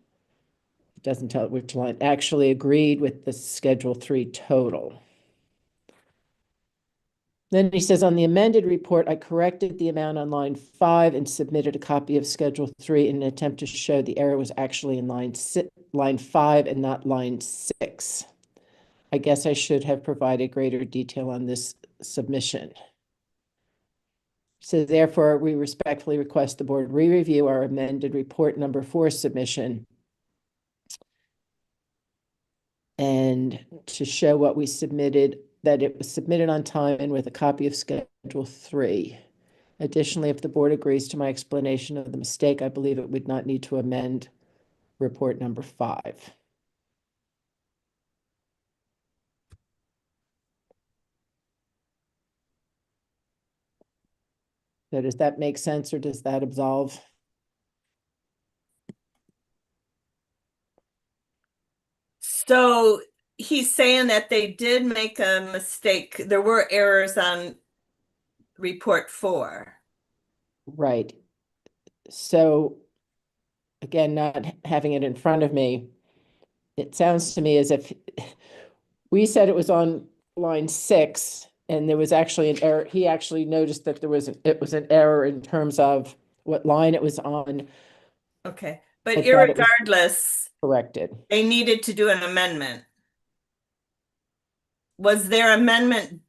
doesn't tell it which line, actually agreed with the Schedule 3 total. Then he says, on the amended report, I corrected the amount on line 5 and submitted a copy of Schedule 3 in an attempt to show the error was actually in line 5 and not line 6. I guess I should have provided greater detail on this submission. So therefore, we respectfully request the board re-review our amended report number 4 submission and to show what we submitted, that it was submitted on time and with a copy of Schedule 3. Additionally, if the board agrees to my explanation of the mistake, I believe it would not need to amend report number 5. So does that make sense, or does that absolve? So he's saying that they did make a mistake. There were errors on report 4. Right. So again, not having it in front of me, it sounds to me as if we said it was on line 6 and there was actually an error. He actually noticed that it was an error in terms of what line it was on. Okay, I but thought it was irregardless, corrected. they needed to do an amendment. Was their amendment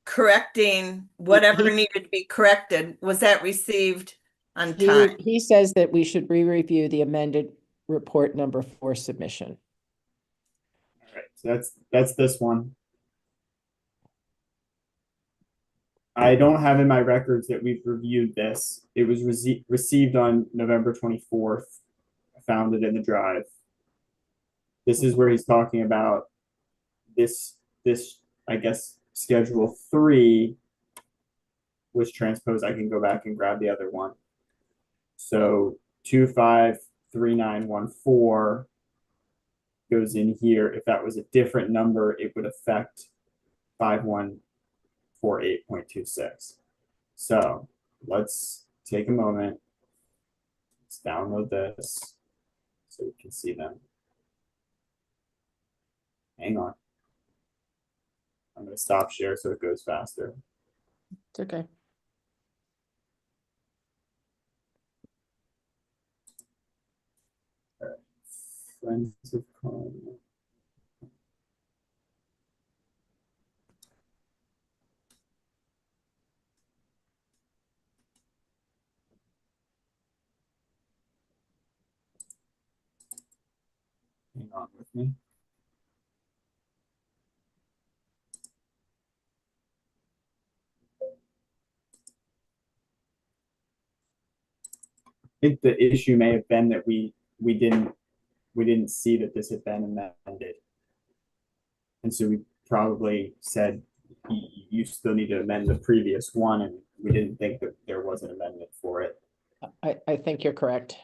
correcting whatever He- needed to be corrected? Was that received on time? He says that we should re-review the amended report number 4 submission. All right, so that's this one. I don't have in my records that we've reviewed this. It was received on November 24th. I found it in the drive. This is where he's talking about this, I guess, Schedule 3 was transposed. I can go back and grab the other one. So 253914 goes in here. If that was a different number, it would affect 5148.26. So let's take a moment. Let's download this so we can see them. Hang on. I'm going to stop share so it goes faster. It's okay. Friends of Con. Hang on with me. I think the issue may have been that we didn't see that this had been amended. And so we probably said you still need to amend the previous one, and we didn't think that there was an amendment for it. I think you're correct.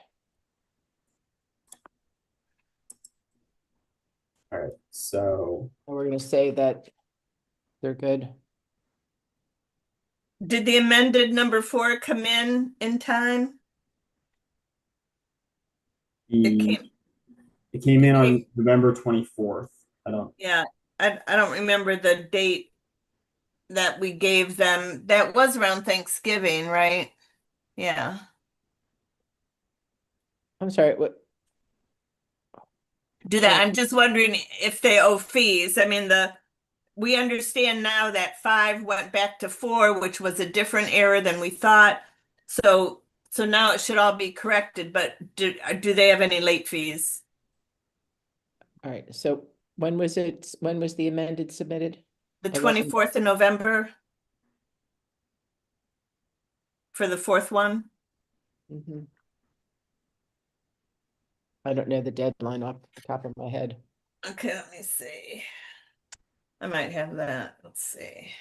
All right, so We're going to say that they're good. Did the amended number 4 come in time? it came in on November 24th. Yeah, I don't remember the date that we gave them. That was around Thanksgiving, right? Yeah. I'm sorry, what? Do that. I'm just wondering if they owe fees. I mean, we understand now that 5 went back to 4, which was a different error than we thought. So So now it should all be corrected, but do they have any late fees? All right, so when was the amended submitted? The I wasn't- 24th of November? For the fourth one? Mhm. I don't know the deadline off the top of my head. Okay, let me see. I might have that. Let's see.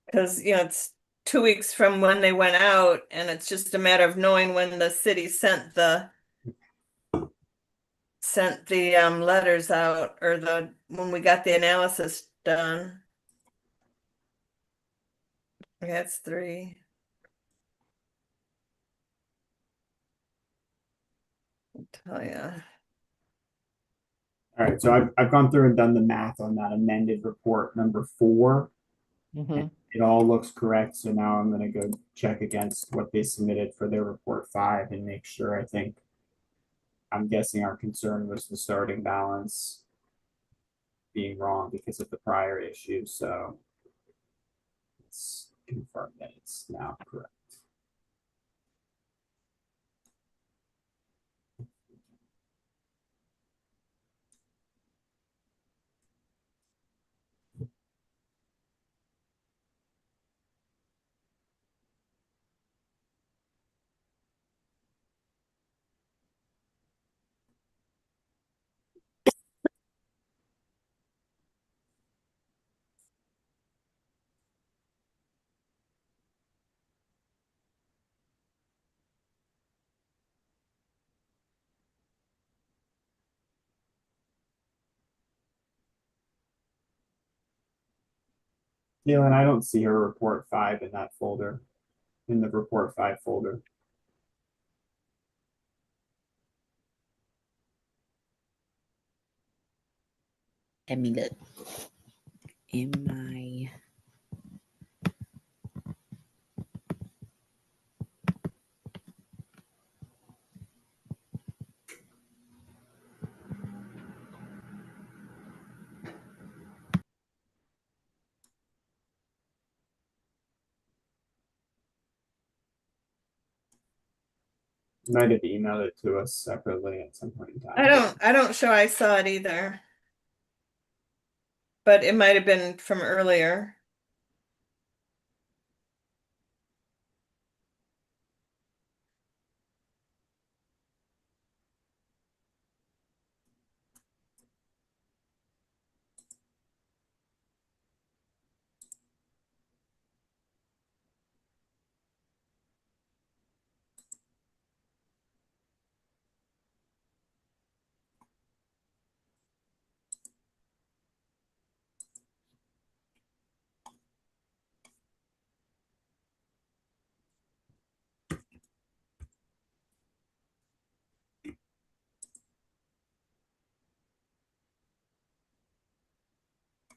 Because, it's 2 weeks from when they went out, and it's just a matter of knowing when the city sent the letters out, or when we got the analysis done. Okay, that's 3. I'll tell ya. All right, so I've gone through and done the math on that amended report number 4. Mhm. It all looks correct, so now I'm gonna go check against what they submitted for their report 5 and make sure. I'm guessing our concern was the starting balance being wrong because of the prior issue, so let's confirm that it's now correct. Keelan, I don't see her report 5 in that folder, in the report 5 folder. Let me look. In my Might have emailed it to us separately at some point in time. I don't show I saw it either. But it might have been from earlier.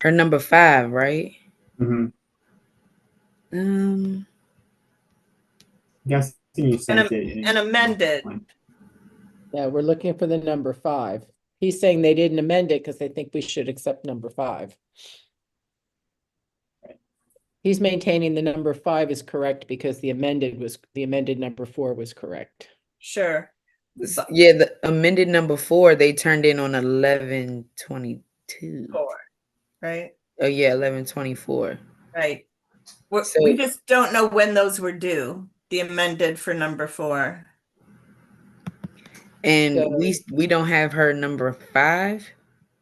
her number 5, right? Mhm. Um, Guessing you sent it in And amended. Yeah, we're looking for the number 5. He's saying they didn't amend it because they think we should accept number 5. He's maintaining the number 5 is correct because the amended number 4 was correct. Sure. yeah, the amended number 4 they turned in on 11/22. 4, right? Oh yeah, 11/24. Right. So- We just don't know when those were due. The amended for number 4. And So- we don't have her number 5.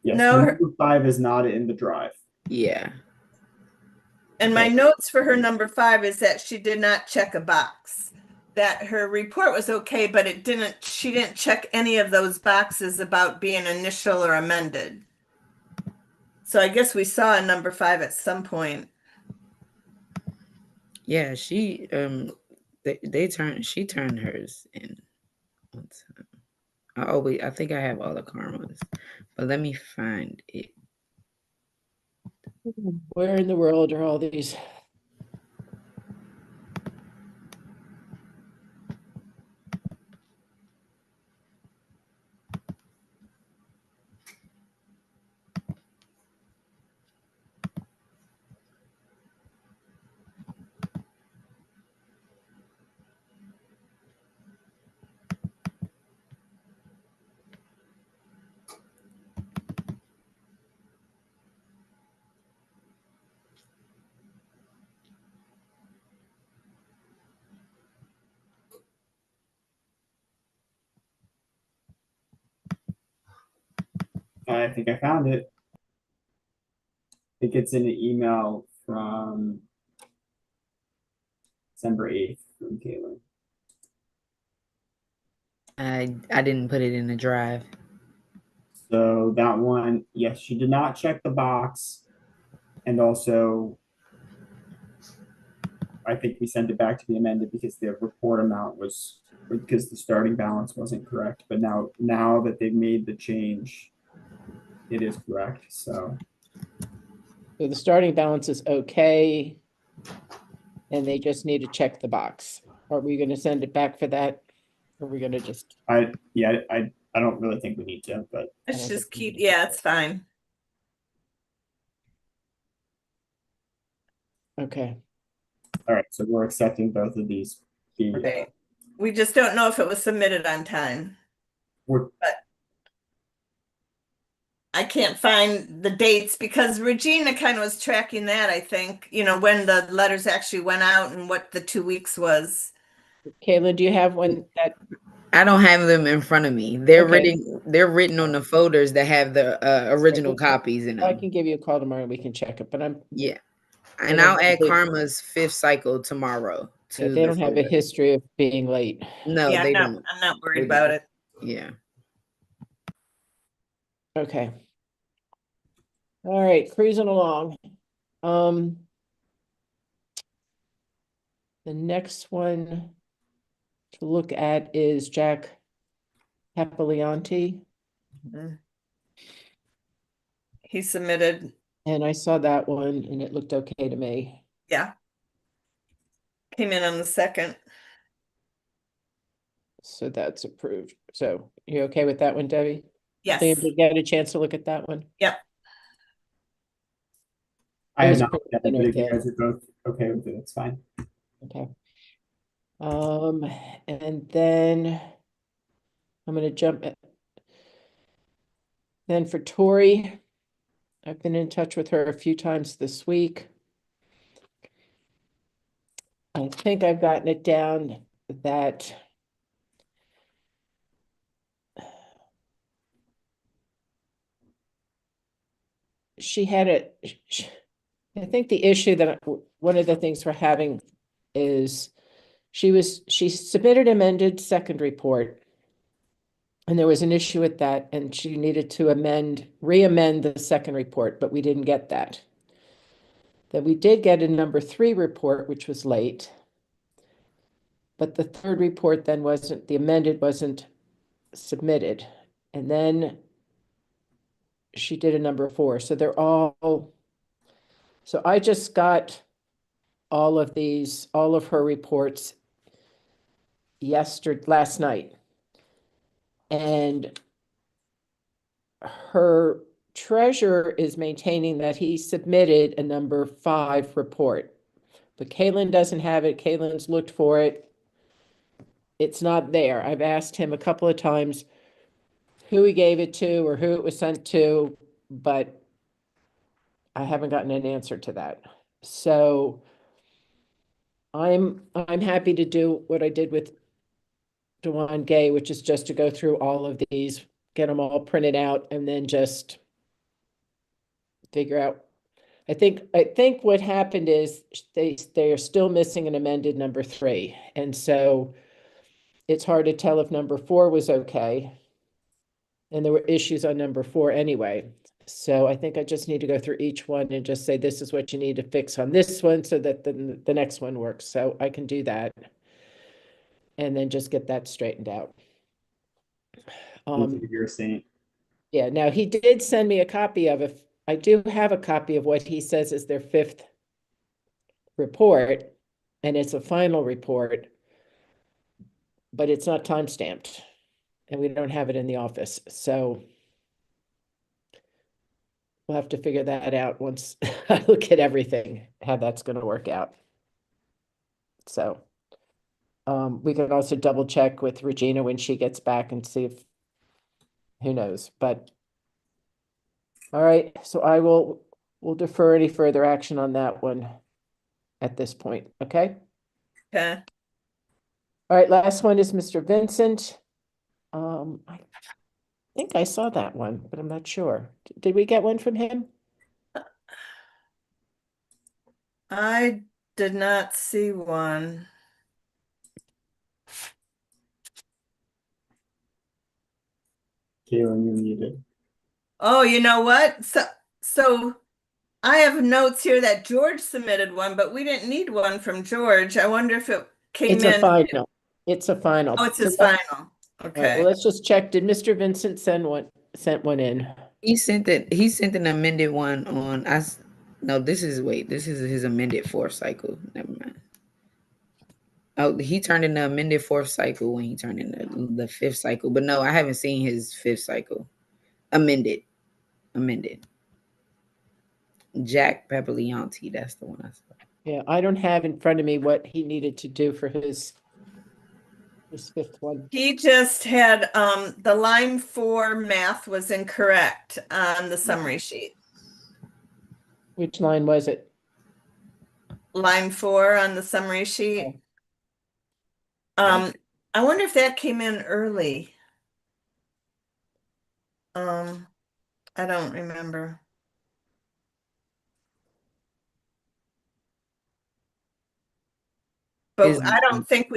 Yes, No, her number 5 is not in the drive. Yeah. And my Okay. notes for her number 5 is that she did not check a box. That her report was okay, but she didn't check any of those boxes about being initial or amended. So I guess we saw a number 5 at some point. Yeah, she she turned hers in. I think I have all the karmas, but let me find it. Where in the world are all these? I think I found it. I think it's in an email from December 8th from Caitlin. I didn't put it in the drive. So that one, yes, she did not check the box. And also, I think we sent it back to be amended because the report amount was, because the starting balance wasn't correct. But now that they've made the change, it is correct. So So the starting balance is okay. And they just need to check the box. Are we gonna send it back for that? Or are we gonna just, I don't really think we need to, but Let's don't just think we keep, need to yeah, do it's fine. okay, all right. So we're accepting both of these. Right. We just don't know if it was submitted on time. We're, I can't find the dates because Regina kind of was tracking that, I think, when the letters actually went out and what the 2 weeks was. Caitlin, do you have one that, I don't have them in front of me. They're Okay. written on the folders that have the original Okay, well, copies in I them. can give you a call tomorrow and we can check it, but Yeah. They And don't I'll have add the- Karma's 5th cycle tomorrow yeah, to they the don't have a folder. history of being late. No, Yeah, they don't. I'm not worried They about don't. it. Yeah. Okay. All right, cruising along. The next one to look at is Jack Capiglianti, He submitted, and I saw that one and it looked okay to me. yeah. Came in on the 2nd. So that's approved. So you okay with that one, Debbie? Yes. Did you get a chance to look at that one? Yep. I It have was not pretty looked at it, thin but or if you thin. guys are both okay with it, it's fine. Okay. And then I'm gonna jump. Then for Tori, I've been in touch with her a few times this week. I think I've gotten it down that she had I think the issue that one of the things we're having is she submitted amended second report. And there was an issue with that, and she needed to re-amend the second report, but we didn't get that. Then we did get a number 3 report, which was late. But the third report then the amended wasn't submitted. And then she did a number 4. So they're all, so I just got all of her reports last night. And her treasurer is maintaining that he submitted a number 5 report. But Caitlin doesn't have it. Caitlin's looked for it. It's not there. I've asked him a couple of times who he gave it to or who it was sent to, but I haven't gotten an answer to that. So I'm happy to do what I did with DeJuan Gay, which is just to go through all of these, get them all printed out, and then just figure out. I think what happened is they are still missing an amended number 3, and so it's hard to tell if number 4 was okay. And there were issues on number 4 anyway. So I think I just need to go through each one and just say, this is what you need to fix on this one so that the next one works. So I can do that. And then just get that straightened out. You're a saint. Yeah, now he did send me a copy of it. I do have a copy of what he says is their 5th report, and it's a final report, but it's not time-stamped, and we don't have it in the office. So we'll have to figure that out once I look at everything, how that's going to work out. So we can also double check with Regina when she gets back and see if, who knows, but all right, so we'll defer any further action on that one at this point, okay? Okay. All right, last one is Mr. Vincent. think I saw that one, but I'm not sure. Did we get one from him? I did not see one. Caitlin, you're muted. Oh, you know what? So I have notes here that George submitted one, but we didn't need one from George. I wonder if it came It's a in. final. It's a final. Oh, it's So his let's- final. All right, well, Okay. let's just check. Did Mr. Vincent sent one in? He sent an amended one on no, this is his amended fourth cycle. Never mind. Oh, he turned in the amended fourth cycle when he turned in the fifth cycle. But no, I haven't seen his fifth cycle. Amended. Jack Papalianti, that's the one I saw. Yeah, I don't have in front of me what he needed to do for his fifth one. He just had the line 4 math was incorrect on the summary sheet. Which line was it? Line 4 on the summary sheet. I wonder if that came in early. I don't remember. But I don't think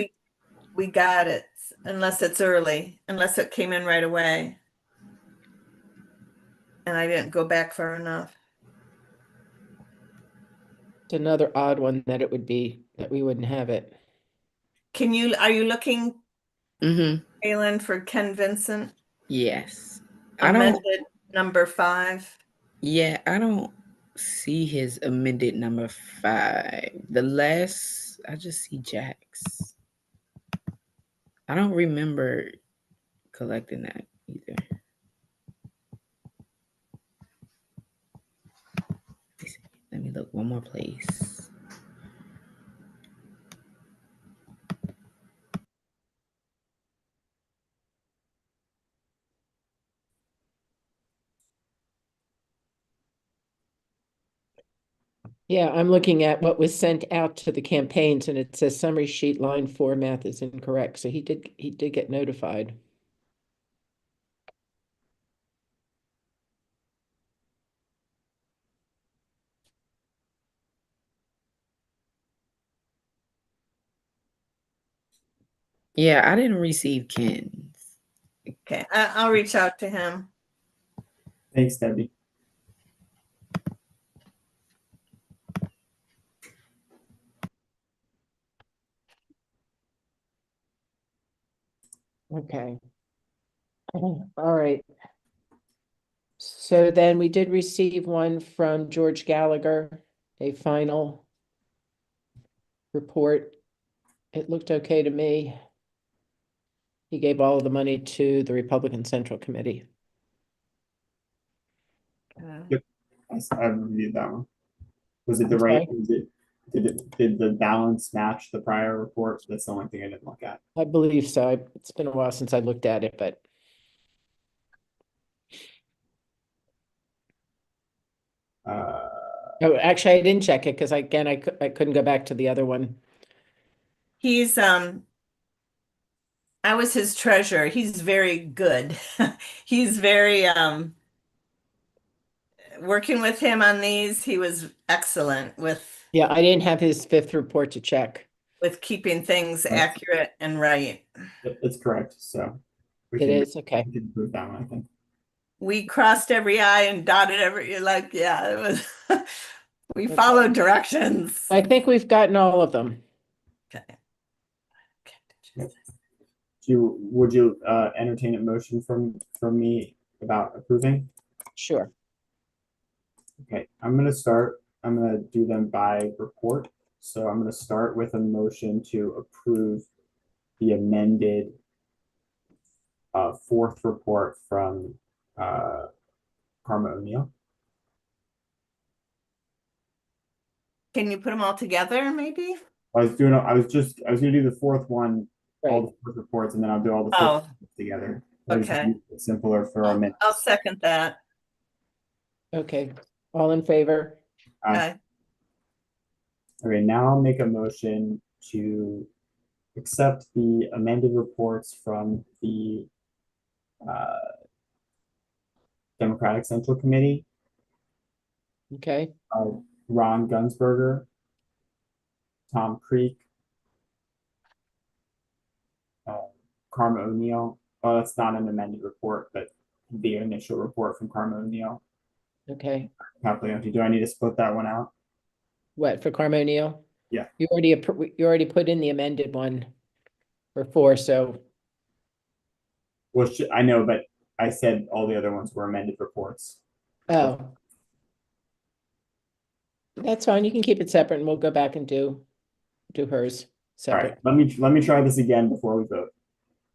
we got it unless it's early, unless it came in right away. And I didn't go back far enough. It's another odd one that it would be that we wouldn't have it. Are you looking, Mm-hmm. Kaylin, for Ken Vincent? Yes. Amended number 5. Yeah, I don't see his amended number 5. I just see Jack's. I don't remember collecting that either. Let me look one more place. Yeah, I'm looking at what was sent out to the campaigns and it says summary sheet line 4 math is incorrect. So he did get notified. Yeah, I didn't receive Ken's. Okay, I'll reach out to him. Thanks, Debbie. Okay. All right. So then we did receive one from George Gallagher, a final report. It looked okay to me. He gave all of the money to the Republican Central Committee. I reviewed that one. Was it the I'm right? sorry? Did the balance match the prior report? That's the only thing I didn't look at. I believe so. It's been a while since I looked at it, but oh, actually, I didn't check it because I couldn't go back to the other one. He's I was his treasurer. He's very good. He's very working with him on these. He was excellent Yeah, I didn't have his fifth report to check. with keeping things Right. accurate and right. It's correct. So It is okay. we can prove that one, I think. We crossed every I and dotted every, yeah, it was, we Okay. followed directions. I think we've gotten all of them. Okay. Would you entertain a motion from me about approving? Sure. Okay, I'm gonna do them by report. So I'm gonna start with a motion to approve the amended fourth report from Karma O'Neill. Can you put them all together, maybe? I was gonna do the fourth one, all Right. the fourth reports, and then I'll do all the Oh. fifth together. It'll just Okay. be simpler for our minutes. I'll second that. Okay. All in favor? Okay. Okay, now I'll make a motion to accept the amended reports from the Democratic Central Committee, Okay, Ron Gunsberger, Tom Creek, Karma O'Neill. Oh, that's not an amended report, but the initial report from Karma O'Neill. okay. Paplianti. Do I need to split that one out? What, for Carmo O'Neill? Yeah. You already put in the amended one for 4, so, Well, I know, but I said all the other ones were amended reports. oh. That's fine, you can keep it separate and we'll go back and do hers All right, separate. let me try this again before we vote.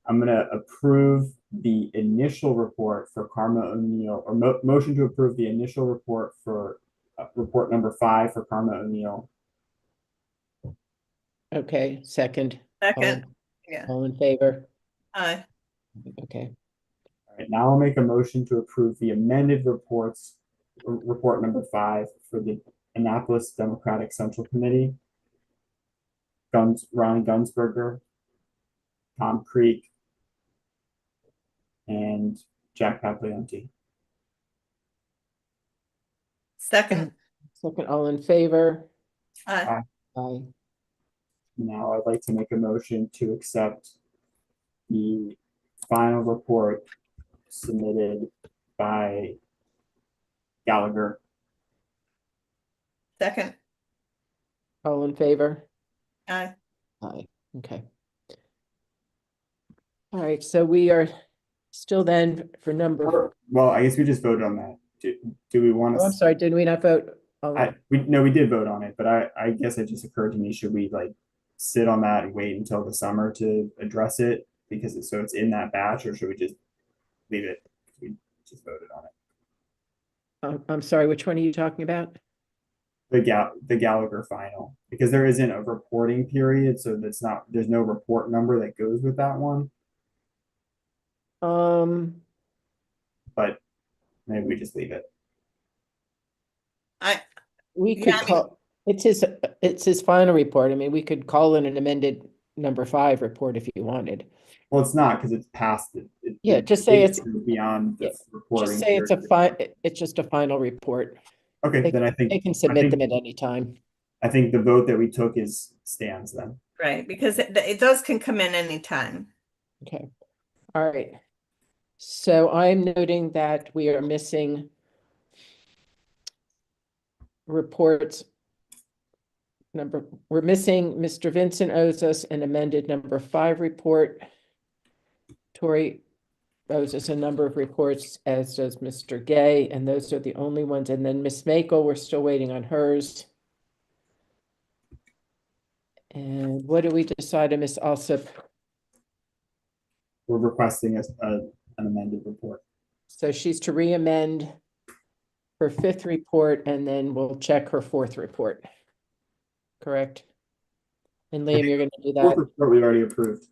I'm gonna approve the initial report for Karma O'Neill, or motion to approve the initial report for report number 5 for Karma O'Neill. Okay, second. Second, yeah. All in favor? Aye. Okay, All right, now I'll make a motion to approve the amended reports, report number 5 for the Annapolis Democratic Central Committee. Ron Gunsberger, Tom Creek, and Jack Paplianti. Second, second, all in favor? aye. Aye. Now I'd like to make a motion to accept the final report submitted by Gallagher. Second, All in favor? aye. Aye, okay. All right, so we are still then for number, Well, I guess we just voted on that. Do we want oh, I'm to? sorry, did we not vote? We did vote on it, but I guess it just occurred to me, should we like sit on that and wait until the summer to address it? Because it's in that batch, or should we just leave it? We just voted on it. I'm sorry, which one are you talking about? The Gallagher final, because there isn't a reporting period, so there's no report number that goes with that one. But maybe we just leave it. We Yeah, could I mean- call, it's his final report. I mean, we could call it an amended number 5 report if you wanted. Well, it's not, because it's past it. Yeah, just say it's- beyond the reporting. Just say it's it's just a final report. Okay, then I They think, can submit them at any time. I think the vote that we took stands then. Right, because those can come in anytime. Okay, all right. So I'm noting that we are missing reports. We're missing Mr. Vincent owes us an amended number 5 report. Tori owes us a number of reports, as does Mr. Gay, and those are the only ones. And then Miss Makel, we're still waiting on hers. And what do we decide on Miss Alsop? We're requesting an amended report. So she's to re-amend her 5th report, and then we'll check her 4th report. Correct? And Liam, you're gonna do that? Fourth report we already approved.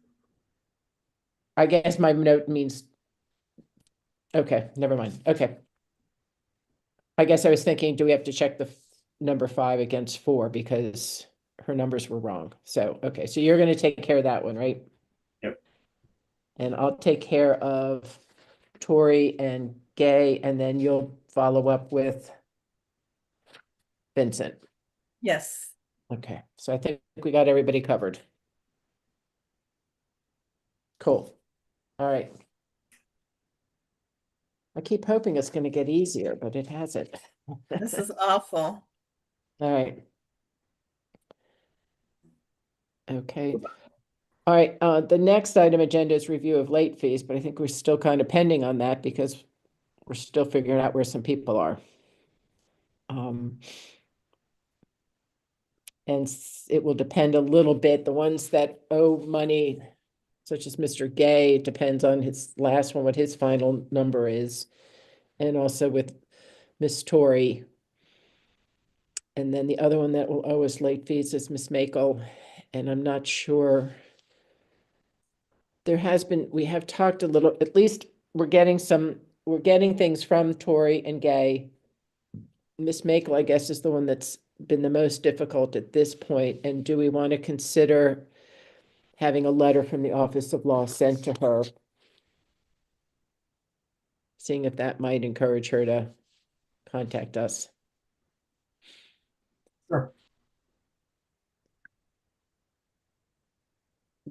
I guess my note means. Okay, never mind. Okay. I guess I was thinking, do we have to check the number 5 against 4 because her numbers were wrong? So, okay, so you're gonna take care of that one, right? Yep. And I'll take care of Tori and Gay, and then you'll follow up with Vincent. Yes. Okay, so I think we got everybody covered. Cool. All right. I keep hoping it's going to get easier, but it hasn't. This is awful. All right. Okay. All right, the next item agenda is review of late fees, but I think we're still kind of pending on that because we're still figuring out where some people are. And it will depend a little bit. The ones that owe money, such as Mr. Gay, it depends on his last one, what his final number is. And also with Miss Tori. And then the other one that will owe us late fees is Miss Makel. And I'm not sure. We have talked a little, at least we're getting things from Tori and Gay. Miss Makel, I guess, is the one that's been the most difficult at this point. And do we want to consider having a letter from the Office of Law sent to her seeing if that might encourage her to contact us. Sure.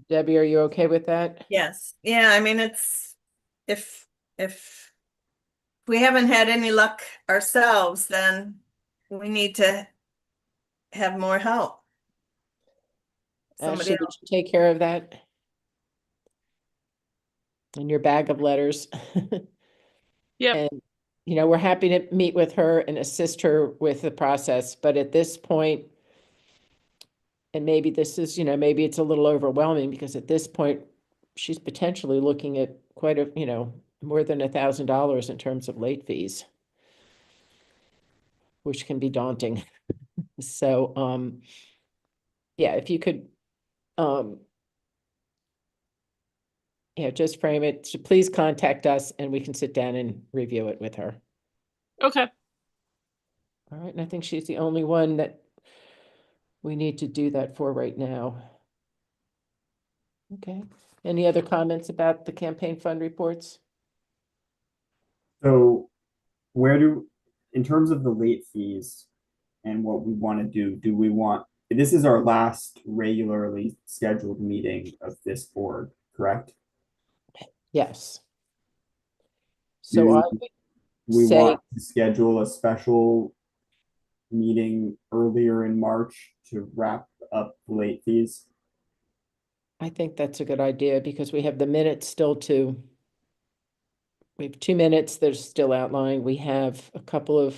Debbie, are you okay with that? Yes, yeah, I mean, it's, if we haven't had any luck ourselves, then we need to have more help. Somebody Ashley, would else. you take care of that? In your bag of letters? Yep. And, you know, we're happy to meet with her and assist her with the process, but at this point, and maybe this is, you know, maybe it's a little overwhelming because at this point, she's potentially looking at quite a, you know, more than $1,000 in terms of late fees, which can be daunting. So, yeah, if you could, yeah, just frame it. So please contact us and we can sit down and review it with her. Okay. All right, and I think she's the only one that we need to do that for right now. Okay, any other comments about the campaign fund reports? So where do, in terms of the late fees and what we want to do we want, this is our last regularly scheduled meeting of this board, correct? Yes. So I Do would we say, want to schedule a special meeting earlier in March to wrap up late fees? I think that's a good idea because we have the minutes still to, we have 2 minutes that are still outlined. We have a couple of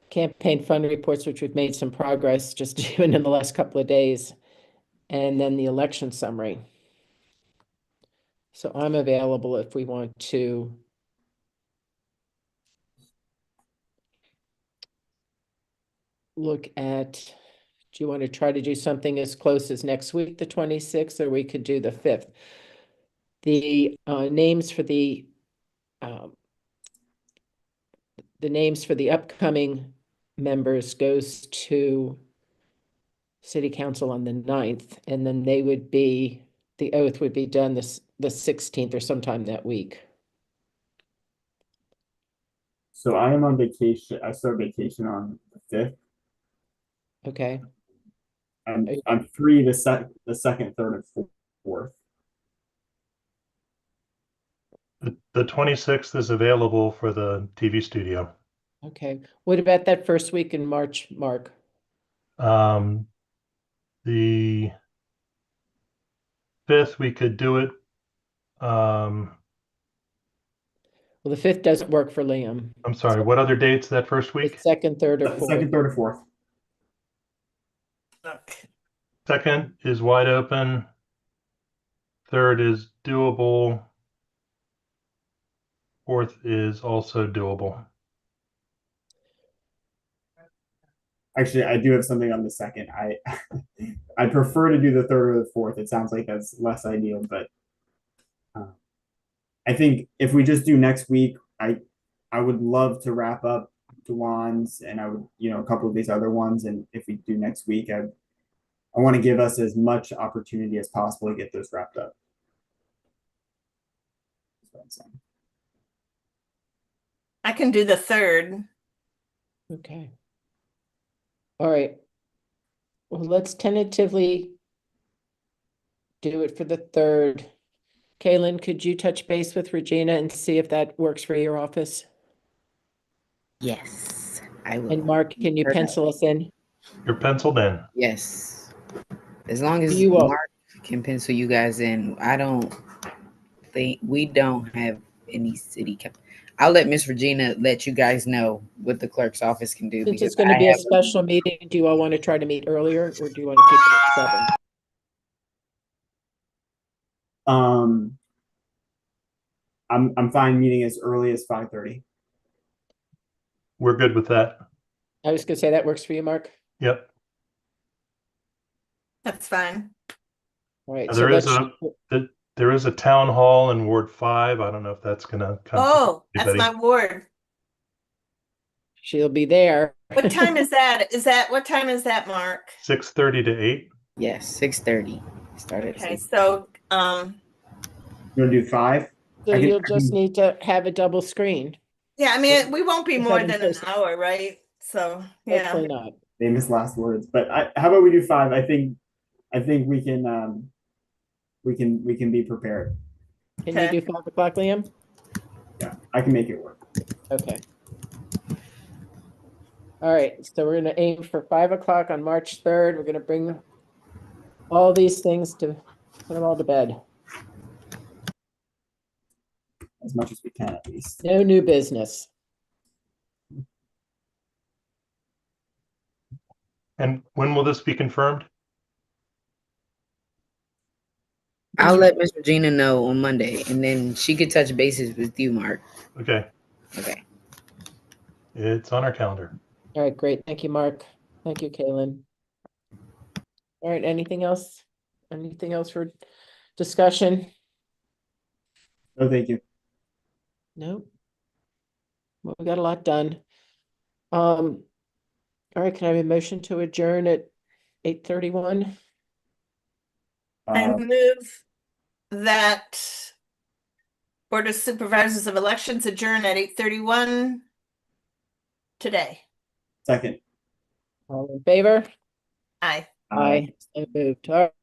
campaign fund reports, which we've made some progress just even in the last couple of days. And then the election summary. So I'm available if we want to look at, do you want to try to do something as close as next week, the 26th, or we could do the 5th? The names for the names for the upcoming members goes to City Council on the 9th, and then they would be, the oath would be done the 16th or sometime that week. So I am on vacation. I start vacation on the 5th. Okay, I'm free the second, third, and fourth. The 26th is available for the TV studio. okay. What about that first week in March, Mark? The 5th, we could do it. Well, the 5th doesn't work for Liam. I'm sorry, what other dates that first The week? second, third, or fourth. Second, third, or fourth. Okay. Second is wide open. Third is doable. Fourth is also doable. Actually, I do have something on the second. I prefer to do the third or the fourth. It sounds like that's less ideal, but I think if we just do next week, I would love to wrap up Dewan's and I would, you know, a couple of these other ones. And if we do next week, I want to give us as much opportunity as possible to get those wrapped up. That's what I'm saying. I can do the 3rd. Okay. All right. Well, let's tentatively do it for the 3rd. Kaylin, could you touch base with Regina and see if that works for your office? Yes, I will. And Mark, can you Sure. pencil us in? You're penciled in. Yes. As long as You will. Mark can pencil you guys in, I don't think we don't have any I'll let Miss Regina let you guys know what the clerk's office can do. Since because it's going to I be a have- special meeting, do you all want to try to meet earlier or do you want to keep it at 7? I'm fine meeting as early as 5:30. We're good with that. I was going to say that works for you, Mark. Yep. That's fine. All right. There is let's- there is a town hall in Ward 5. I don't know if that's gonna come. Oh, that's my ward. She'll be there. What time is that? What time is that, Mark? 6:30 to 8. Yes, 6:30. Started. Okay, so, You want to do 5? So I can- you'll just need to have a double screen. Yeah, I mean, we won't be Just more have than in an person. hour, right? So, yeah. Hopefully not. Famous last words, but how about we do 5? I think we can be prepared. Can you Okay. do 5 o'clock, Liam? Yeah, I can make it work. Okay. All right, so we're gonna aim for 5 o'clock on March 3rd. We're gonna bring all these things to put them all to bed. As much as we can, at least. No new business. And when will this be confirmed? I'll let Miss Regina know on Monday, and then she could touch bases with you, Mark. Okay, Okay. it's on our calendar. All right, great. Thank you, Mark. Thank you, Kaylin. All right, anything else? Anything else for discussion? No, thank you. Nope. Well, we got a lot done. All right, can I have a motion to adjourn at 8:31? I Uh, move that Board of Supervisors of Elections adjourn at 8:31 today. second. All in favor? Aye. Aye. So moved. All